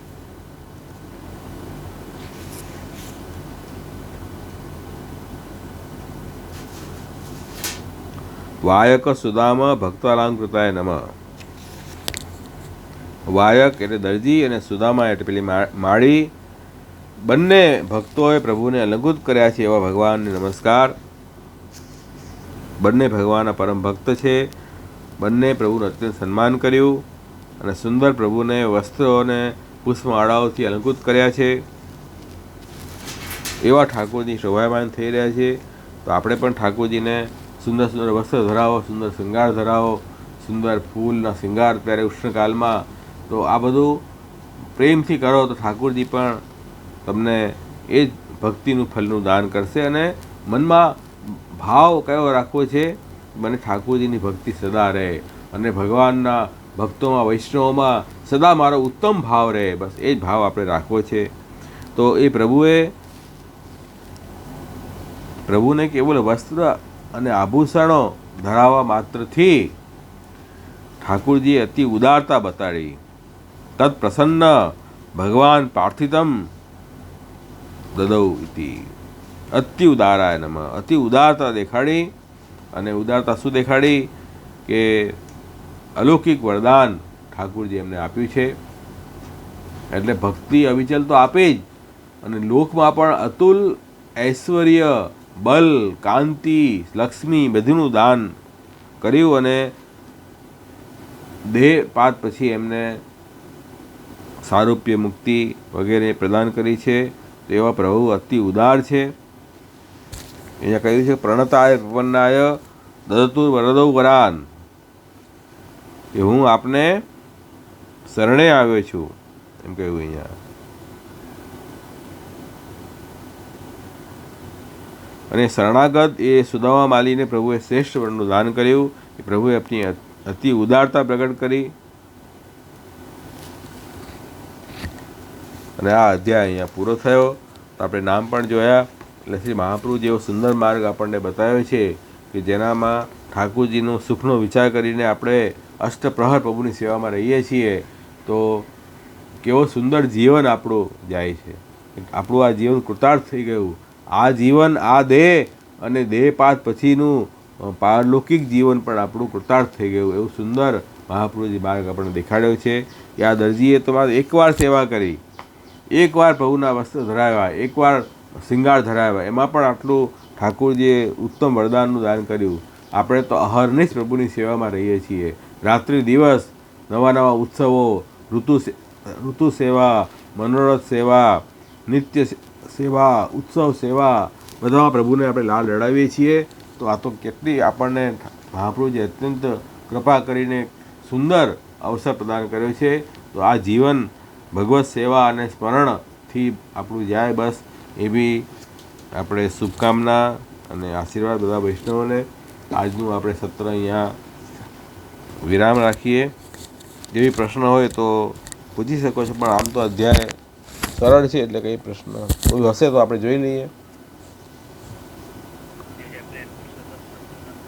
વાયક સુદામ ભક્તાલાંકૃતાય નમઃ. વાયક એટલે દરજી અને સુદામા એટલે પેલી માળી, બંને ભક્તોએ પ્રભુને અલંકૃત કર્યા છે એવા ભગવાનને નમસ્કાર. બંને ભગવાનના પરમ ભક્ત છે, બંને પ્રભુનું અત્યંત સન્માન કર્યું અને સુંદર પ્રભુને વસ્ત્રો અને પુષ્પમાળાઓથી અલંકૃત કર્યા છે. એવા ઠાકોરજી શોભાયમાન થઈ રહ્યા છે. તો આપણે પણ ઠાકોરજીને સુંદર સુંદર વસ્ત્ર ધરાવો, સુંદર શૃંગાર ધરાવો, સુંદર ફૂલના શૃંગાર ત્યારે ઉષ્ણકાલમાં. તો આ બધું પ્રેમથી કરો તો ઠાકોરજી પણ તમને એ જ ભક્તિનું ફલનું દાન કરશે. અને મનમાં ભાવ કયો રાખવો છે? મને ઠાકોરજીની ભક્તિ સદા રહે, અને ભગવાનના ભક્તોમાં, વૈષ્ણવોમાં સદા મારો ઉત્તમ ભાવ રહે. બસ એ જ ભાવ આપણે રાખવો છે. તો એ પ્રભુને કેવલ વસ્ત્ર અને આભૂષણો ધરાવવા માત્રથી ઠાકોરજીએ અતિ ઉદારતા બતાડી. તત્ પ્રસન્ન ભગવાન પ્રાર્થિતમ દદૌ ઇતિ. અતિ ઉદારાય નમઃ. અતિ ઉદારતા દેખાડી. અને ઉદારતા શું દેખાડી? કે અલૌકિક વરદાન ઠાકોરજી એમને આપ્યું છે. એટલે ભક્તિ અવિચલ તો આપે જ, અને લોકમાં પણ અતુલ ઐશ્વર્ય, બલ, કાંતિ, લક્ષ્મી બધુંનું દાન કર્યું અને દેહપાત પછી એમને સારૂપ્ય, મુક્તિ વગેરે પ્રદાન કરી છે. તેવા પ્રભુ અતિ ઉદાર છે. અહીંયા કહ્યું છે પ્રણતાય પ્રપન્નાય દદતુ વરદૌ વરાન, કે હું આપને શરણે આવ્યો છું એમ કહ્યું અહીંયા. અને શરણાગત એ સુદામા માલીને પ્રભુએ શ્રેષ્ઠ વરનું દાન કર્યું. એ પ્રભુએ આપણી અતિ ઉદારતા પ્રગટ કરી. અને આ અધ્યાય અહીંયા પૂરો થયો. તો આપણે નામ પણ જોયા. એટલે શ્રી મહાપ્રભુ જેવો સુંદર માર્ગ આપણને બતાવ્યો છે કે જેનામાં ઠાકોરજીનો સુખનો વિચાર કરીને આપણે અષ્ટપ્રહર પ્રભુની સેવામાં રહીએ છીએ તો કેવો સુંદર જીવન આપણું જાય છે. આપણું આ જીવન કૃતાર્થ થઈ ગયું. આ જીવન, આ દેહ અને દેહપાત પછીનું પારલૌકિક જીવન પણ આપણું કૃતાર્થ થઈ ગયું. એવું સુંદર મહાપ્રભુજી માર્ગ આપણને દેખાડ્યો છે કે આ દરજીએ તો માત્ર એકવાર સેવા કરી, એકવાર પ્રભુના વસ્ત્ર ધરાવ્યા, એકવાર શૃંગાર ધરાવ્યા, એમાં પણ આટલું ઠાકોરજીએ ઉત્તમ વરદાનનું દાન કર્યું. આપણે તો અહર્નિશ પ્રભુની સેવામાં રહીએ છીએ. રાત્રિ દિવસ નવા નવા ઉત્સવો, ઋતુ સેવા, મનોરથ સેવા, નિત્ય સેવા, ઉત્સવ સેવા, બધામાં પ્રભુને આપણે લાલ લડાવીએ છીએ. તો આ તો કેટલી આપણને મહાપ્રભુજી અત્યંત કૃપા કરીને સુંદર અવસર પ્રદાન કર્યો છે. તો આ જીવન ભગવત સેવા અને સ્મરણથી આપણું જાય, બસ એવી આપણે શુભકામના અને આશીર્વાદ બધા વૈષ્ણવોને. આજનું આપણે સત્ર અહીંયા વિરામ રાખીએ. જેવી પ્રશ્ન હોય તો પૂછી શકો છો, પણ આમ તો અધ્યાય સરળ છે એટલે કંઈ પ્રશ્ન કોઈ હશે તો આપણે જોઈ લઈએ.